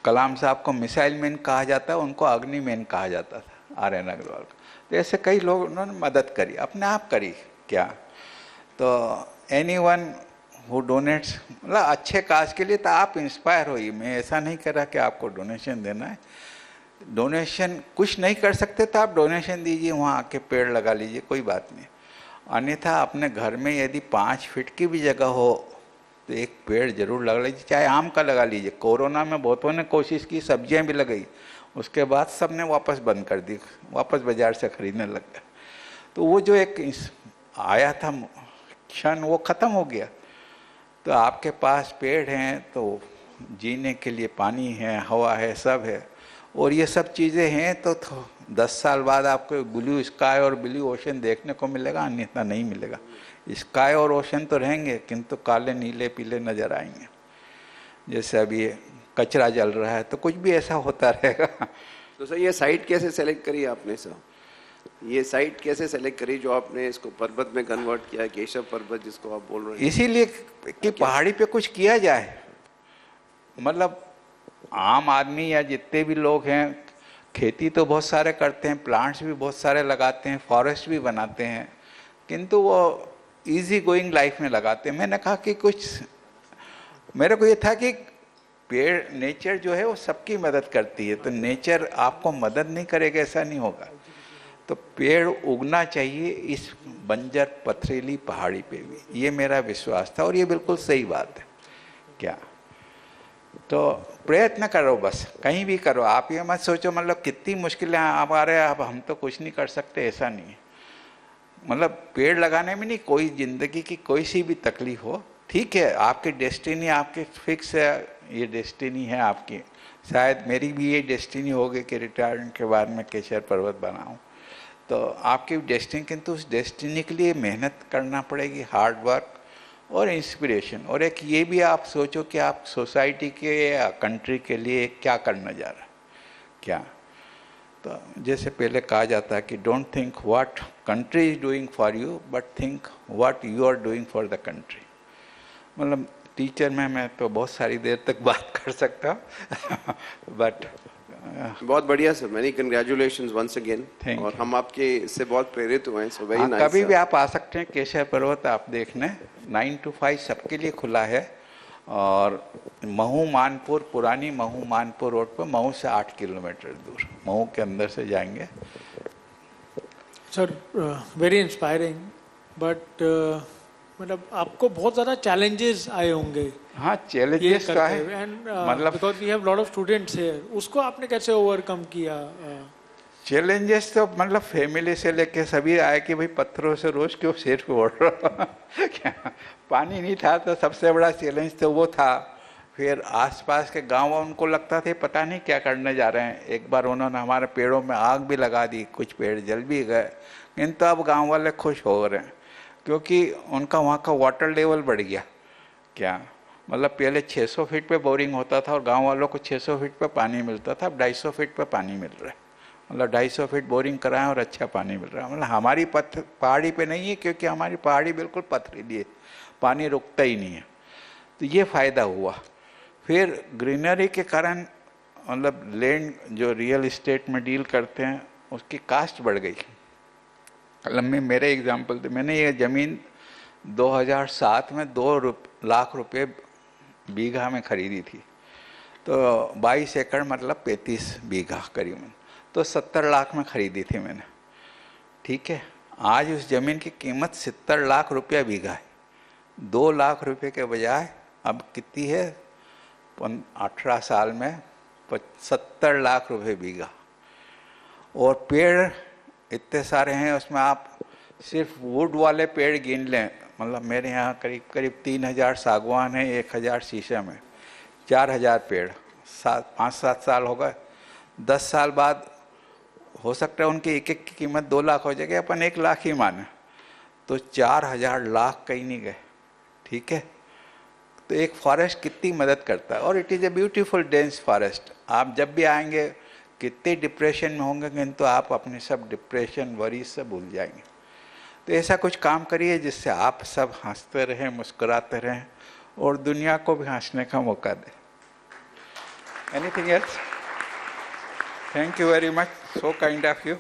कलाम साहब को मिसाइल मैन कहा जाता है, उनको अग्नि मैन कहा जाता था आर.एन. अग्रवाल को। तो ऐसे कई लोग उन्होंने मदद करी, अपने आप करी क्या। तो एनीवन हु डोनेट्स, मतलब अच्छे काज के लिए तो आप इंस्पायर होइए। मैं ऐसा नहीं कर रहा कि आपको डोनेशन देना है। डोनेशन कुछ नहीं कर सकते तो आप डोनेशन दीजिए, वहाँ आके पेड़ लगा लीजिए, कोई बात नहीं। अन्यथा अपने घर में यदि 5 फीट की भी जगह हो तो एक पेड़ जरूर लगा लीजिए, चाहे आम का लगा लीजिए। कोरोना में बहुतों ने कोशिश की, सब्जियां भी लगाई, उसके बाद सबने वापस बंद कर दी, वापस बाजार से खरीदने लग गए। तो वो जो एक आया था क्षण, वो खत्म हो गया। तो आपके पास पेड़ हैं तो जीने के लिए पानी है, हवा है, सब है। और ये सब चीज़ें हैं तो 10 साल बाद आपको ब्लू स्काई और ब्लू ओशन देखने को मिलेगा, अन्यथा नहीं मिलेगा। स्काई और ओशन तो रहेंगे किंतु काले नीले पीले नजर आएंगे। जैसे अभी कचरा जल रहा है तो कुछ भी ऐसा होता रहेगा। तो सर ये साइट कैसे सेलेक्ट करी आपने सर? ये साइट कैसे सेलेक्ट करी जो आपने इसको पर्वत में कन्वर्ट किया है, केशव पर्वत जिसको आप बोल रहे हैं? इसीलिए कि पहाड़ी पे कुछ किया जाए। मतलब आम आदमी या जितने भी लोग हैं, खेती तो बहुत सारे करते हैं, प्लांट्स भी बहुत सारे लगाते हैं, फॉरेस्ट भी बनाते हैं, किंतु वो इजी गोइंग लाइफ में लगाते हैं। मैंने कहा कि कुछ, मेरे को ये था कि पेड़, नेचर जो है वो सबकी मदद करती है, तो नेचर आपको मदद नहीं करेगा ऐसा नहीं होगा। तो पेड़ उगना चाहिए इस बंजर पथरीली पहाड़ी पे भी, ये मेरा विश्वास था और ये बिल्कुल सही बात है। क्या तो प्रयत्न करो, बस कहीं भी करो। आप ये मत सोचो मतलब कितनी मुश्किलें आप आ रहे हैं, अब हम तो कुछ नहीं कर सकते, ऐसा नहीं है। मतलब पेड़ लगाने में नहीं, कोई जिंदगी की कोई सी भी तकलीफ हो, ठीक है, आपकी डेस्टिनी आपकी फिक्स है, ये डेस्टिनी है आपकी। शायद मेरी भी ये डेस्टिनी होगी कि रिटायरमेंट के बाद मैं केशर पर्वत बनाऊं, तो आपकी डेस्टिनी, किंतु उस डेस्टिनी के लिए मेहनत करना पड़ेगी, हार्ड वर्क और इंस्पिरेशन। और एक ये भी आप सोचो कि आप सोसाइटी के या कंट्री के लिए क्या करना जा रहा है। क्या तो जैसे पहले कहा जाता है कि don't think what country is doing for you, but think what you are doing for the country. मतलब टीचर में मैं तो बहुत सारी देर तक बात कर सकता हूँ बट बहुत बढ़िया sir, many congratulations once again. और हम आपके इससे बहुत प्रेरित हुए हैं, सो वेरी नाइस। कभी भी आप आ सकते हैं केशर पर्वत आप देखने, 9 to 5 सबके लिए खुला है। और महू मानपुर, पुरानी महू मानपुर रोड पर, महू से 8 किलोमीटर दूर, महू के अंदर से जाएंगे। सर वेरी इंस्पायरिंग, बट मतलब आपको बहुत ज़्यादा चैलेंजेस आए होंगे। हाँ, चैलेंजेस का है, मतलब because we have lot of students here, उसको आपने कैसे ओवरकम किया? चैलेंजेस तो मतलब फैमिली से लेके सभी आए कि भाई पत्थरों से रोज क्यों सिर फोड़ रहा क्या पानी नहीं था, तो सबसे बड़ा चैलेंज तो वो था। फिर आसपास के गांव उनको लगता था पता नहीं क्या करने जा रहे हैं। एक बार उन्होंने हमारे पेड़ों में आग भी लगा दी, कुछ पेड़ जल भी गए, किंतु अब गांव वाले खुश हो रहे हैं क्योंकि उनका वहाँ का वाटर लेवल बढ़ गया। क्या मतलब पहले 600 फीट पे बोरिंग होता था और गांव वालों को 600 फीट पे पानी मिलता था, अब 250 फीट पे पानी मिल रहा है। मतलब 250 फीट बोरिंग कराएं और अच्छा पानी मिल रहा है। मतलब हमारी पहाड़ी पे नहीं है क्योंकि हमारी पहाड़ी बिल्कुल पथरीली है, पानी रुकता ही नहीं है, तो ये फ़ायदा हुआ। फिर ग्रीनरी के कारण मतलब लैंड जो रियल इस्टेट में डील करते हैं उसकी कास्ट बढ़ गई। लम्बी मेरे एग्जाम्पल थे, मैंने ये ज़मीन 2007 में 2 लाख रुपए बीघा में खरीदी थी, तो 22 एकड़ मतलब 35 बीघा करीबन, तो 70 लाख में खरीदी थी मैंने, ठीक है। आज उस ज़मीन की कीमत 70 लाख रुपया बीघा है। 2 लाख रुपए के बजाय अब कितनी है, 18 साल में 70 लाख रुपए बीघा। और पेड़ इतने सारे हैं, उसमें आप सिर्फ वुड वाले पेड़ गिन लें, मतलब मेरे यहाँ करीब करीब 3000 सागवान है, 1000 शीशम है, 4000 पेड़, 5-7 साल हो गए। 10 साल बाद हो सकता है उनकी एक एक की कीमत 2 लाख हो जाएगी, अपन 1 लाख ही माने, तो 4000 लाख कहीं नहीं गए, ठीक है। तो एक फॉरेस्ट कितनी मदद करता है, और it is a beautiful dense forest. आप जब भी आएंगे कितने डिप्रेशन में होंगे, किंतु आप अपने सब डिप्रेशन वरी से भूल जाएंगे। तो ऐसा कुछ काम करिए जिससे आप सब हंसते रहें, मुस्कुराते रहें और दुनिया को भी हंसने का मौका दें। Anything else? Thank you very much, so kind of you.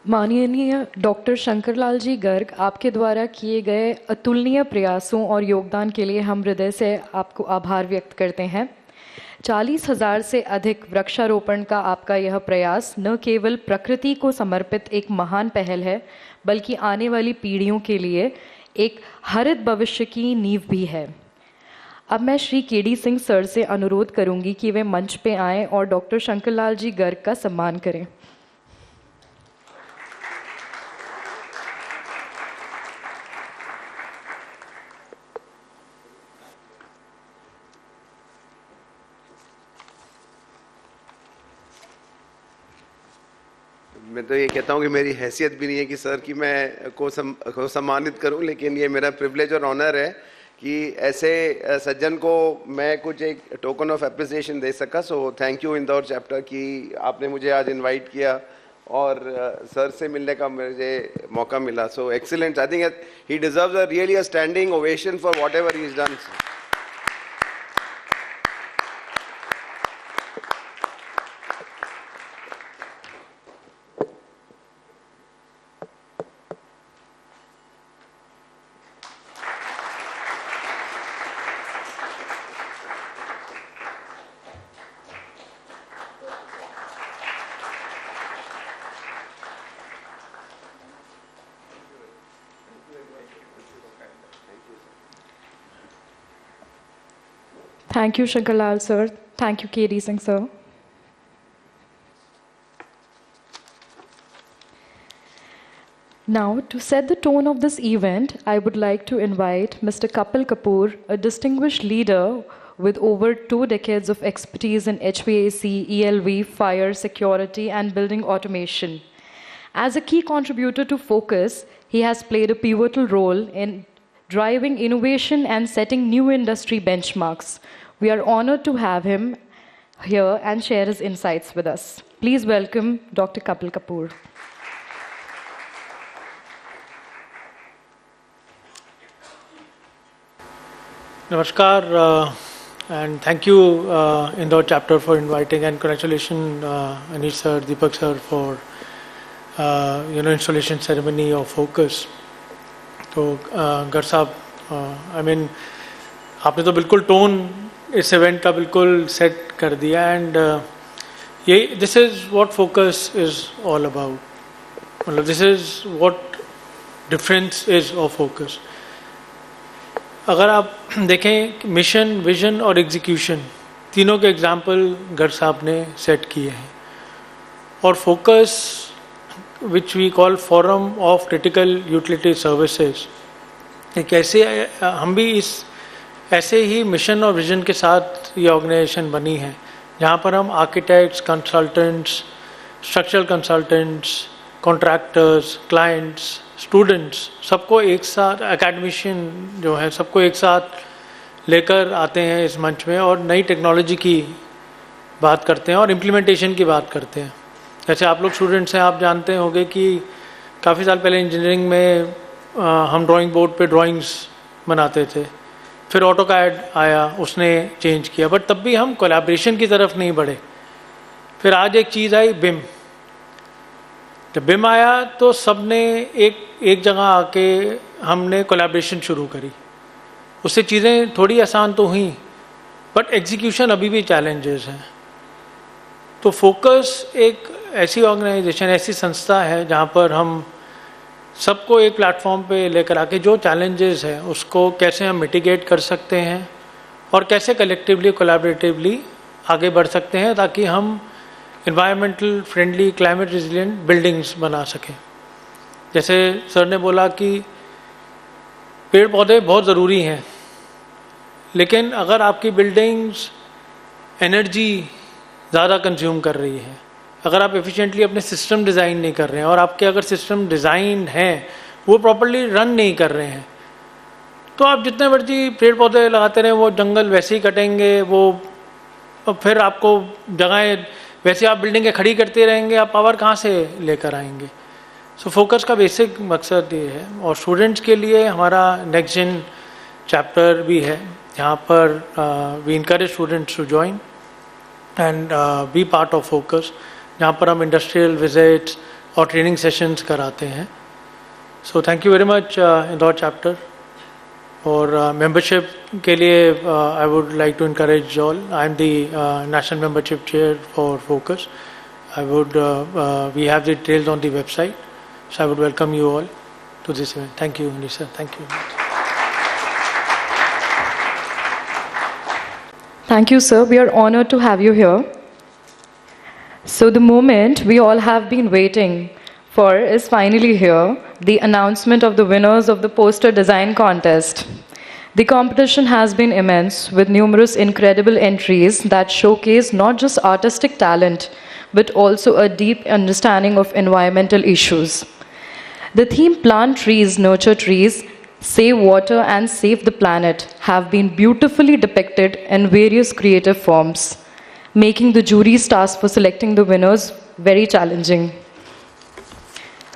माननीय डॉक्टर शंकरलाल जी गर्ग, आपके द्वारा किए गए अतुलनीय प्रयासों और योगदान के लिए हम हृदय से आपको आभार व्यक्त करते हैं। 40,000 से अधिक वृक्षारोपण का आपका यह प्रयास न केवल प्रकृति को समर्पित एक महान पहल है, बल्कि आने वाली पीढ़ियों के लिए एक हरित भविष्य की नींव भी है। अब मैं श्री केडी सिंह सर से अनुरोध करूंगी कि वे मंच पे आएं और डॉक्टर शंकरलाल जी गर्ग का सम्मान करें। मैं तो ये कहता हूँ कि मेरी हैसियत भी नहीं है कि सर की मैं को सम्मानित करूँ, लेकिन ये मेरा प्रिविलेज और ऑनर है कि ऐसे सज्जन को मैं कुछ एक टोकन ऑफ एप्रिसिएशन दे सका। सो थैंक यू इंदौर चैप्टर कि आपने मुझे आज इनवाइट किया और सर से मिलने का मुझे मौका मिला। So excellent, I think he deserves a really a standing ovation for whatever he has done. Thank you, Shankarlal sir. Thank you, K.D. Singh sir. Now, to set the tone of this event, I would like to invite Mr. Kapil Kapoor, a distinguished leader with over 2 decades of expertise in HVAC, ELV, fire, security, and building automation. As a key contributor to Focus, he has played a pivotal role in driving innovation and setting new industry benchmarks. We are honored to have him here and share his insights with us. Please welcome Dr. Kapil Kapoor. Namaskar and thank you Indore chapter for inviting, and congratulations Anish sir, Deepak sir for installation ceremony of Focus. तो गर साहब, I mean आपने तो बिल्कुल tone इस event का बिल्कुल set कर दिया, एंड ये this is what focus is all about, मतलब this is what difference is of focus. अगर आप देखें मिशन, विजन और एग्जीक्यूशन तीनों के एग्जाम्पल गर साहब ने सेट किए हैं, और focus which we call Forum of Critical Utility Services, एक ऐसे हम भी इस ऐसे ही मिशन और विजन के साथ ये ऑर्गेनाइजेशन बनी है, जहाँ पर हम architects, consultants, structural consultants, contractors, clients, students, सबको एक साथ, एकेडमिशियन जो है सबको एक साथ लेकर आते हैं इस मंच में, और नई टेक्नोलॉजी की बात करते हैं और इम्प्लीमेंटेशन की बात करते हैं। जैसे आप लोग स्टूडेंट्स हैं, आप जानते होंगे कि काफ़ी साल पहले इंजीनियरिंग में हम ड्राइंग बोर्ड पे ड्राइंग्स बनाते थे, फिर ऑटोकैड आया, उसने चेंज किया, बट तब भी हम कोलैबोरेशन की तरफ नहीं बढ़े। फिर आज एक चीज़ आई बिम। जब बिम आया तो सब ने एक जगह आके हमने कोलैबोरेशन शुरू करी। उससे चीज़ें थोड़ी आसान तो हुई, बट एग्जीक्यूशन अभी भी चैलेंजेस हैं। तो फोकस एक ऐसी ऑर्गेनाइजेशन, ऐसी संस्था है जहाँ पर हम सबको एक प्लेटफॉर्म पे लेकर आके जो चैलेंजेस हैं उसको कैसे हम मिटिगेट कर सकते हैं और कैसे कलेक्टिवली कोलैबोरेटिवली आगे बढ़ सकते हैं ताकि हम environmental friendly, climate resilient buildings बना सकें। जैसे सर ने बोला कि पेड़ पौधे बहुत ज़रूरी हैं, लेकिन अगर आपकी बिल्डिंग्स एनर्जी ज़्यादा कंज्यूम कर रही है, अगर आप एफिशिएंटली अपने सिस्टम डिज़ाइन नहीं कर रहे हैं और आपके अगर सिस्टम डिज़ाइन हैं वो प्रॉपर्ली रन नहीं कर रहे हैं, तो आप जितने मर्जी पेड़ पौधे लगाते रहें वो जंगल वैसे ही कटेंगे, वो फिर आपको जगहें वैसे आप बिल्डिंगें खड़ी करते रहेंगे, आप पावर कहाँ से लेकर आएंगे। सो फोकस का बेसिक मकसद ये है। और स्टूडेंट्स के लिए हमारा नेक्स्ट जेन चैप्टर भी है, यहाँ पर we encourage students to join and be part of Focus, जहाँ पर हम इंडस्ट्रियल विजिट्स और ट्रेनिंग सेशंस कराते हैं। So thank you very much Indore chapter. और मेंबरशिप के लिए I would like to encourage all. I am the national membership chair for Focus. I would we have the details on the website, so I would welcome you all to this event. Thank you sir, thank you. Thank you, sir. We are honored to have you here. So the moment we all have been waiting for is finally here, the announcement of the winners of the poster design contest. The competition has been immense, with numerous incredible entries that showcase not just artistic talent, but also a deep understanding of environmental issues. The theme Plant Trees, Nurture Trees, Save Water and Save the Planet have been beautifully depicted in various creative forms, making the jury's task for selecting the winners very challenging.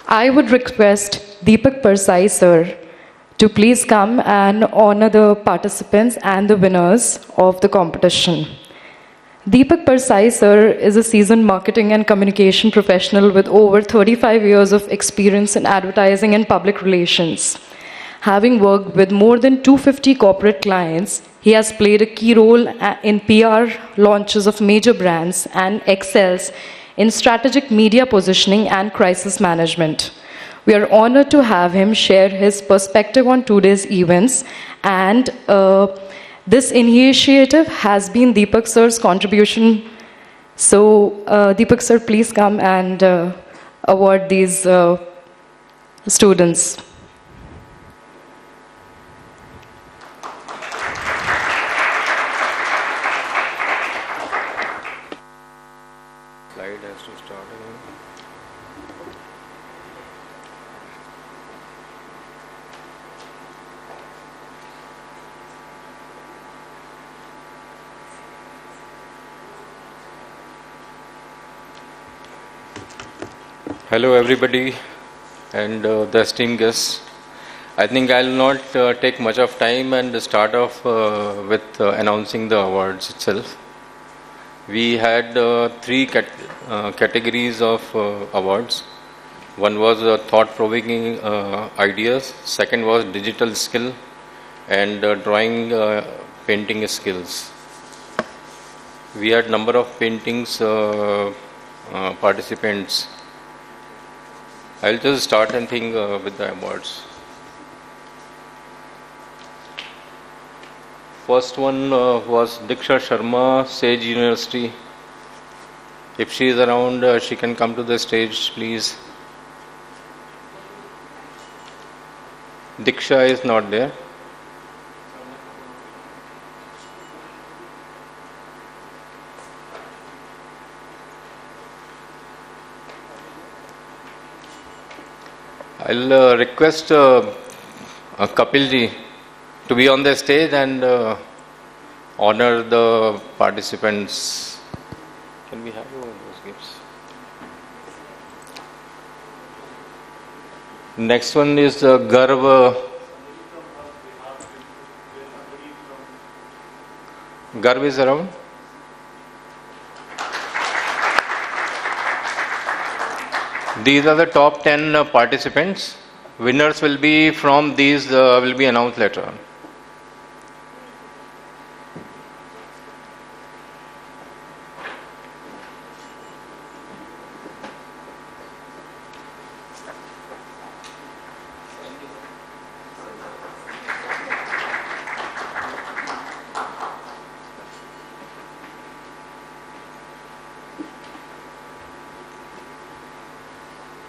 I would request Deepak Parsai sir to please come and honor the participants and the winners of the competition. Deepak Parsai sir is a seasoned marketing and communication professional with over 35 years of experience in advertising and public relations. Having worked with more than 250 corporate clients, he has played a key role in PR launches of major brands and excels in strategic media positioning and crisis management. We are honored to have him share his perspective on today's events, and this initiative has been Deepak sir's contribution. So, Deepak sir, please come and award these students. Slide has to start again. Hello everybody and the esteemed guests. I think I'll not take much of time and start off with announcing the awards itself. We had three categories of awards. One was thought-provoking ideas, second was digital skill, and drawing painting skills. We had number of paintings participants. I'll just start and think with the awards. First one was Diksha Sharma, Sage University. If she is around, she can come to the stage, please. Diksha is not there. I'll request Kapil ji to be on the stage and honor the participants. Can we have those gifts? Next one is Garv. Garv is around. These are the top 10 participants. Winners will be from these, will be announced later on.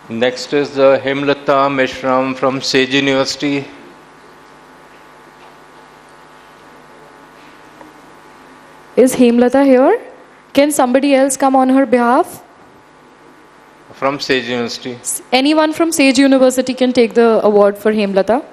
Next is Hemlata Mishram from Sage University. Is Hemlata here? Can somebody else come on her behalf? From Sage University. Anyone from Sage University can take the award for Hemlata.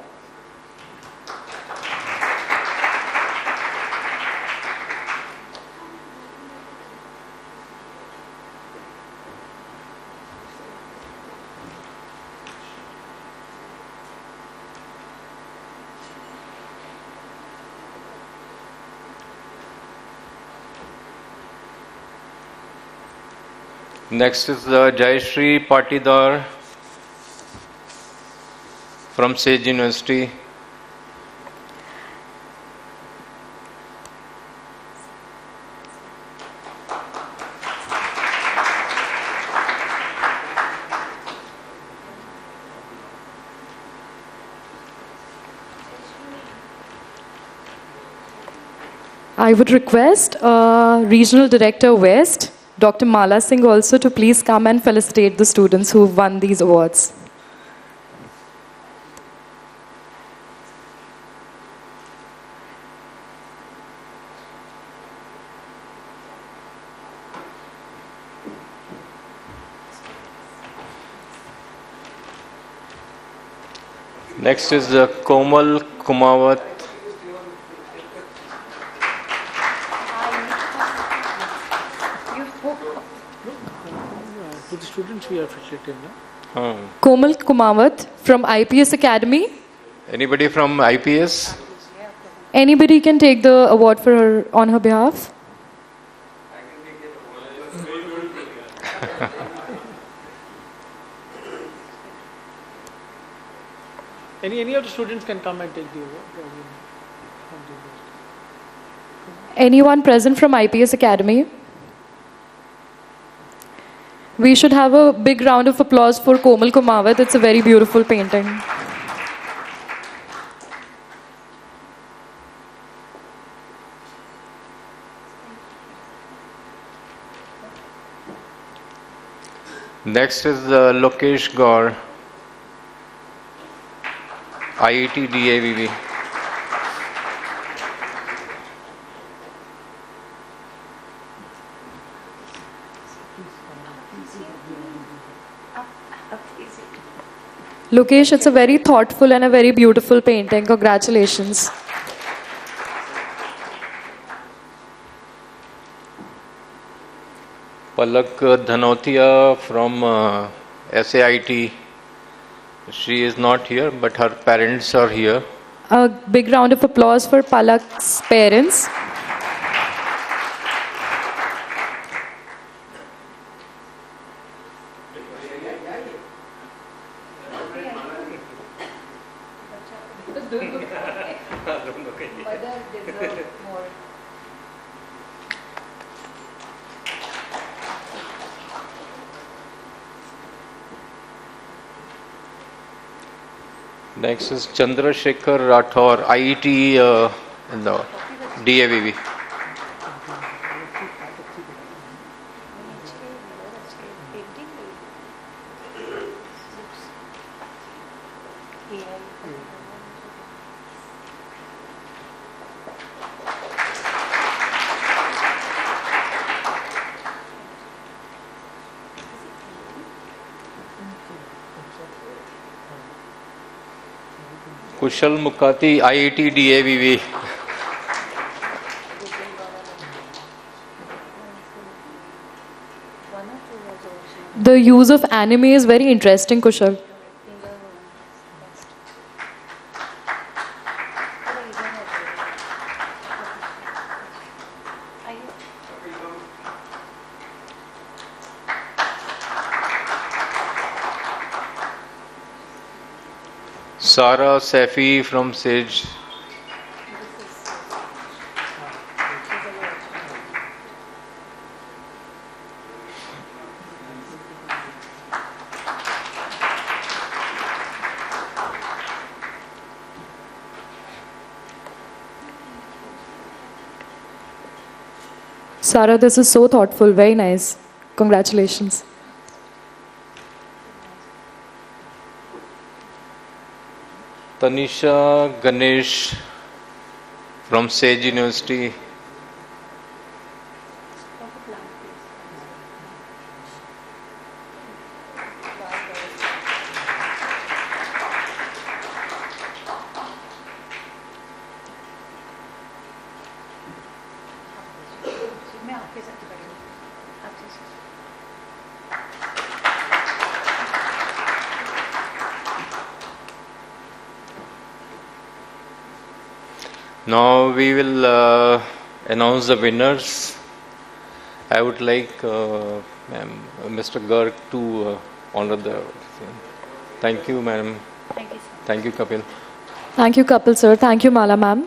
Next is Jayashree Patidar from Sage University. I would request Regional Director West, Dr. Mala Singh, also to please come and felicitate the students who won these awards. Next is Komal Kumawat. To the students we are facilitating now. Komal Kumawat from IPS Academy. Anybody from IPS? Anybody can take the award for her on her behalf. Any of the students can come and take the award. Anyone present from IPS Academy? We should have a big round of applause for Komal Kumawat. It's a very beautiful painting. Next is Lokesh Gaur, IIT DAVV. Lokesh, it's a very thoughtful and a very beautiful painting. Congratulations. Palak Dhanotia from SAIT. She is not here, but her parents are here. A big round of applause for Palak's parents. Next is Chandrasekhar Rathore, IIT in the DAVV. Kushal Mukati, IIT DAVV. The use of anime is very interesting, Kushal. Sara Safi from Sage. Sara, this is so thoughtful, very nice. Congratulations. Tanisha Ganesh from Sage University. Now we will announce the winners. I would like Mr. Garg to honor the. Thank you, madam. Thank you, sir. Thank you, Kapil. Thank you, Kapil sir. Thank you, Mala ma'am.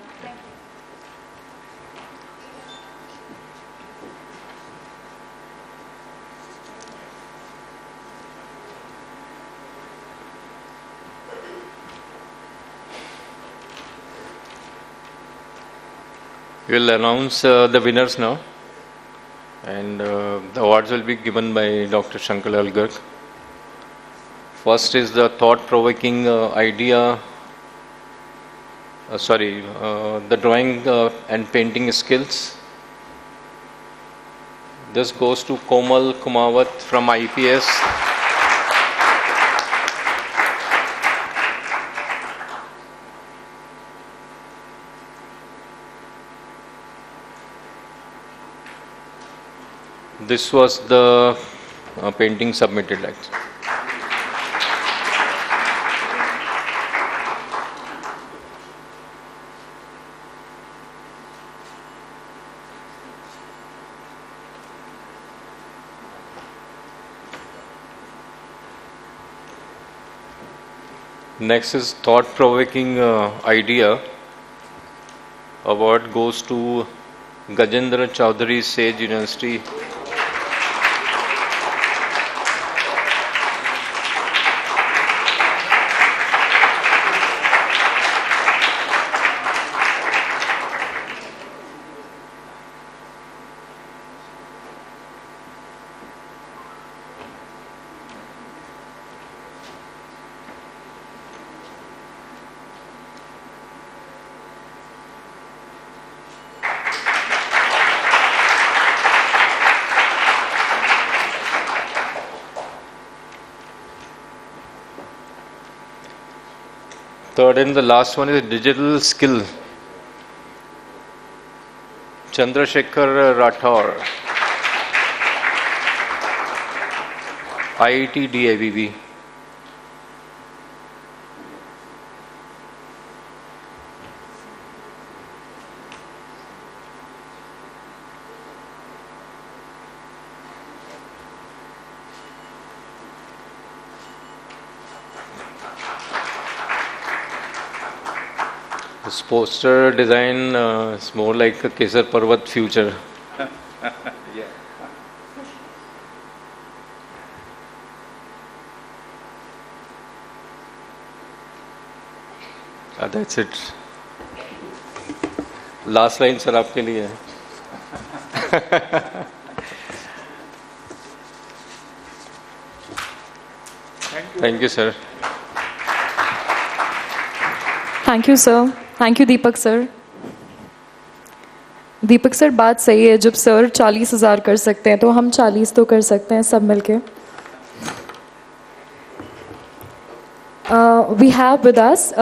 We will announce the winners now, and the awards will be given by Dr. Shankarlal Garg. First is the thought-provoking idea. The drawing and painting skills. This goes to Komal Kumawat from IPS. This was the painting submitted. Next is thought-provoking idea. Award goes to Gajendra Chaudhary, Sage University. Third and the last one is digital skill. Chandrasekhar Rathore, IIT DIVB. This poster design is more like a Kesar Parvat future. Yeah. That's it. Last line sir आपके लिए है. Thank you sir. Thank you sir. Thank you Deepak sir. Deepak sir बात सही है, जब sir 40,000 कर सकते हैं तो हम 40 तो कर सकते हैं सब मिलके. We have with us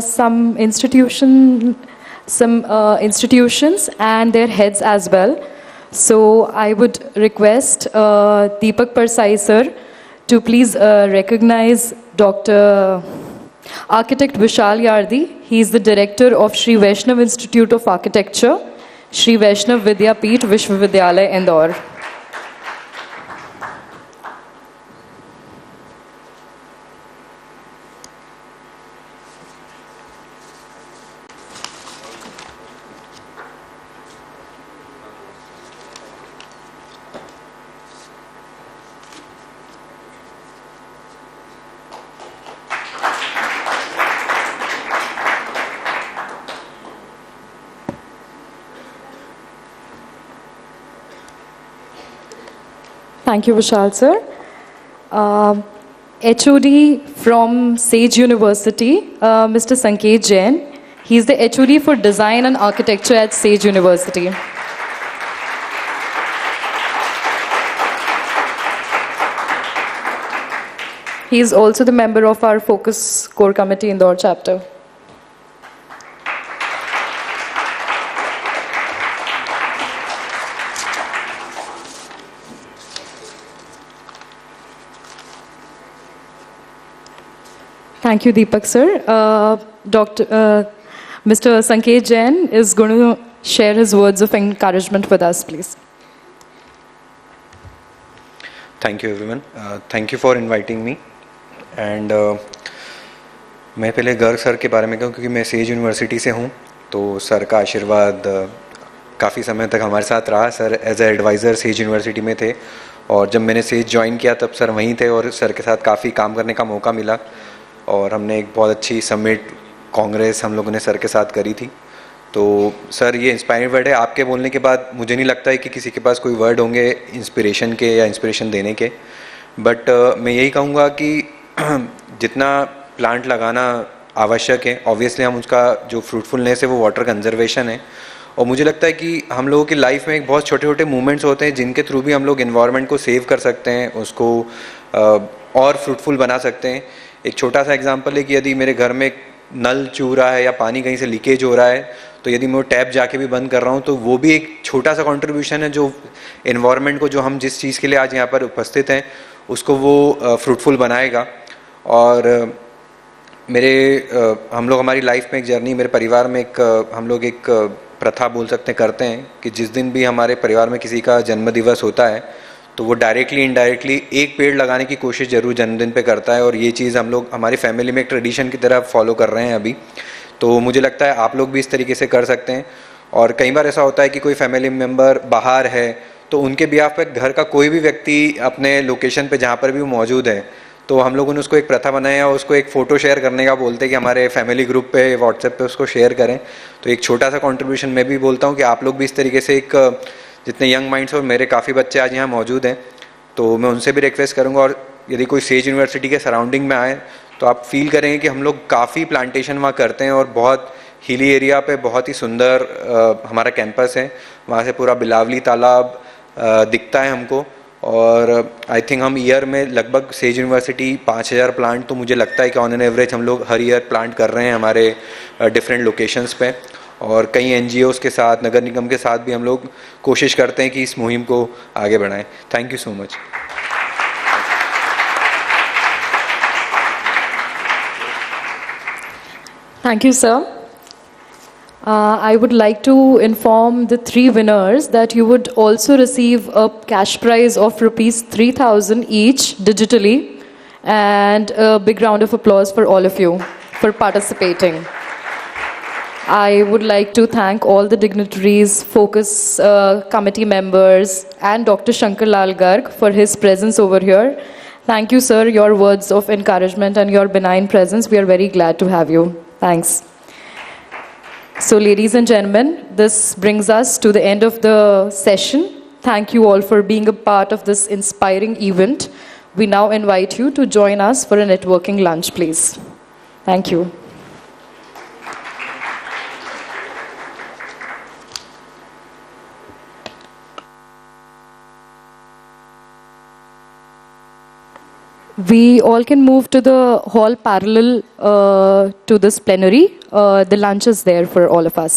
some institutions and their heads as well. So I would request Deepak Parsai sir to please recognize Dr. Architect Vishal Yardi. He is the director of Shri Vaishnav Institute of Architecture, Shri Vaishnav Vidyapeeth Vishwavidyalaya, Indore. Thank you, Vishal sir. HOD from Sage University, Mr. Sanket Jain. He is the HOD for Design and Architecture at Sage University. He is also the member of our Focus Core Committee Indore chapter. Thank you, Deepak sir. Mr. Sanket Jain is going to share his words of encouragement with us, please. Thank you, everyone. Thank you for inviting me. And मैं पहले Garg sir के बारे में कहूँ क्योंकि मैं says university से हूँ, तो सर का आशीर्वाद काफ़ी समय तक हमारे साथ रहा. Sir as a adviser Sage University में थे और जब मैंने सेज ज्वाइन किया तब सर वहीं थे और सर के साथ काफ़ी काम करने का मौका मिला और हमने एक बहुत अच्छी समिट कांग्रेस हम लोगों ने सर के साथ करी थी. तो सर ये इंस्पायरिंग वर्ड है. आपके बोलने के बाद मुझे नहीं लगता है कि किसी के पास कोई वर्ड होंगे इंस्पिरेशन के या इंस्पिरेशन देने के, बट मैं यही कहूँगा कि जितना प्लांट लगाना आवश्यक है, ऑब्वियसली हम उसका जो फ्रूटफुलनेस है वो वाटर कंजर्वेशन है. और मुझे लगता है कि हम लोगों की लाइफ में एक बहुत छोटे छोटे मूवमेंट्स होते हैं जिनके थ्रू भी हम लोग इन्वायरमेंट को सेव कर सकते हैं, उसको और फ्रूटफुल बना सकते हैं. एक छोटा सा एग्जांपल है कि यदि मेरे घर में नल चू रहा है या पानी कहीं से लीकेज हो रहा है, तो यदि मैं वो टैप जाके भी बंद कर रहा हूँ तो वो भी एक छोटा सा कंट्रीब्यूशन है जो इन्वायरमेंट को, जो हम जिस चीज़ के लिए आज यहाँ पर उपस्थित हैं, उसको वो फ्रूटफुल बनाएगा. और हम लोग हमारी लाइफ में एक जर्नी, मेरे परिवार में हम लोग एक प्रथा बोल सकते हैं करते हैं कि जिस दिन भी हमारे परिवार में किसी का जन्म दिवस होता है तो वो डायरेक्टली इनडायरेक्टली एक पेड़ लगाने की कोशिश जरूर जन्मदिन पे करता है. और ये चीज़ हम लोग हमारी फैमिली में एक ट्रेडिशन की तरह फॉलो कर रहे हैं अभी. तो मुझे लगता है आप लोग भी इस तरीके से कर सकते हैं. और कई बार ऐसा होता है कि कोई फैमिली मेम्बर बाहर है तो उनके बिहाफ पे घर का कोई भी व्यक्ति अपने लोकेशन पे जहाँ पर भी वो मौजूद है, तो हम लोगों ने उसको एक प्रथा बनाया और उसको एक फ़ोटो शेयर करने का बोलते हैं कि हमारे फैमिली ग्रुप पे व्हाट्सएप पे उसको शेयर करें. तो एक छोटा सा कंट्रीब्यूशन मैं भी बोलता हूँ कि आप लोग भी इस तरीके से एक, जितने यंग माइंड्स और मेरे काफ़ी बच्चे आज यहाँ मौजूद हैं, तो मैं उनसे भी रिक्वेस्ट करूँगा. और यदि कोई सेज यूनिवर्सिटी के सराउंडिंग में आए तो आप फील करेंगे कि हम लोग काफ़ी प्लांटेशन वहाँ करते हैं और बहुत हिली एरिया पे बहुत ही सुंदर हमारा कैंपस है. वहाँ से पूरा बिलावली तालाब दिखता है हमको. और आई थिंक हम ईयर में लगभग सेज यूनिवर्सिटी 5000 प्लांट, तो मुझे लगता है कि ऑन एन एवरेज हम लोग हर ईयर प्लांट कर रहे हैं हमारे डिफरेंट लोकेशंस पे. और कई NGOs के साथ, नगर निगम के साथ भी हम लोग कोशिश करते हैं कि इस मुहिम को आगे बढ़ाएं. Thank you so much. Thank you, sir. I would like to inform the 3 winners that you would also receive a cash prize of ₹3,000 each digitally, and a big round of applause for all of you for participating. I would like to thank all the dignitaries, Focus committee members, and Dr. Shankar Lal Garg for his presence over here. Thank you, sir. Your words of encouragement and your benign presence, we are very glad to have you. Thanks. So, ladies and gentlemen, this brings us to the end of the session. Thank you all for being a part of this inspiring event. We now invite you to join us for a networking lunch, please. Thank you. We all can move to the hall parallel to this plenary. The lunch is there for all of us.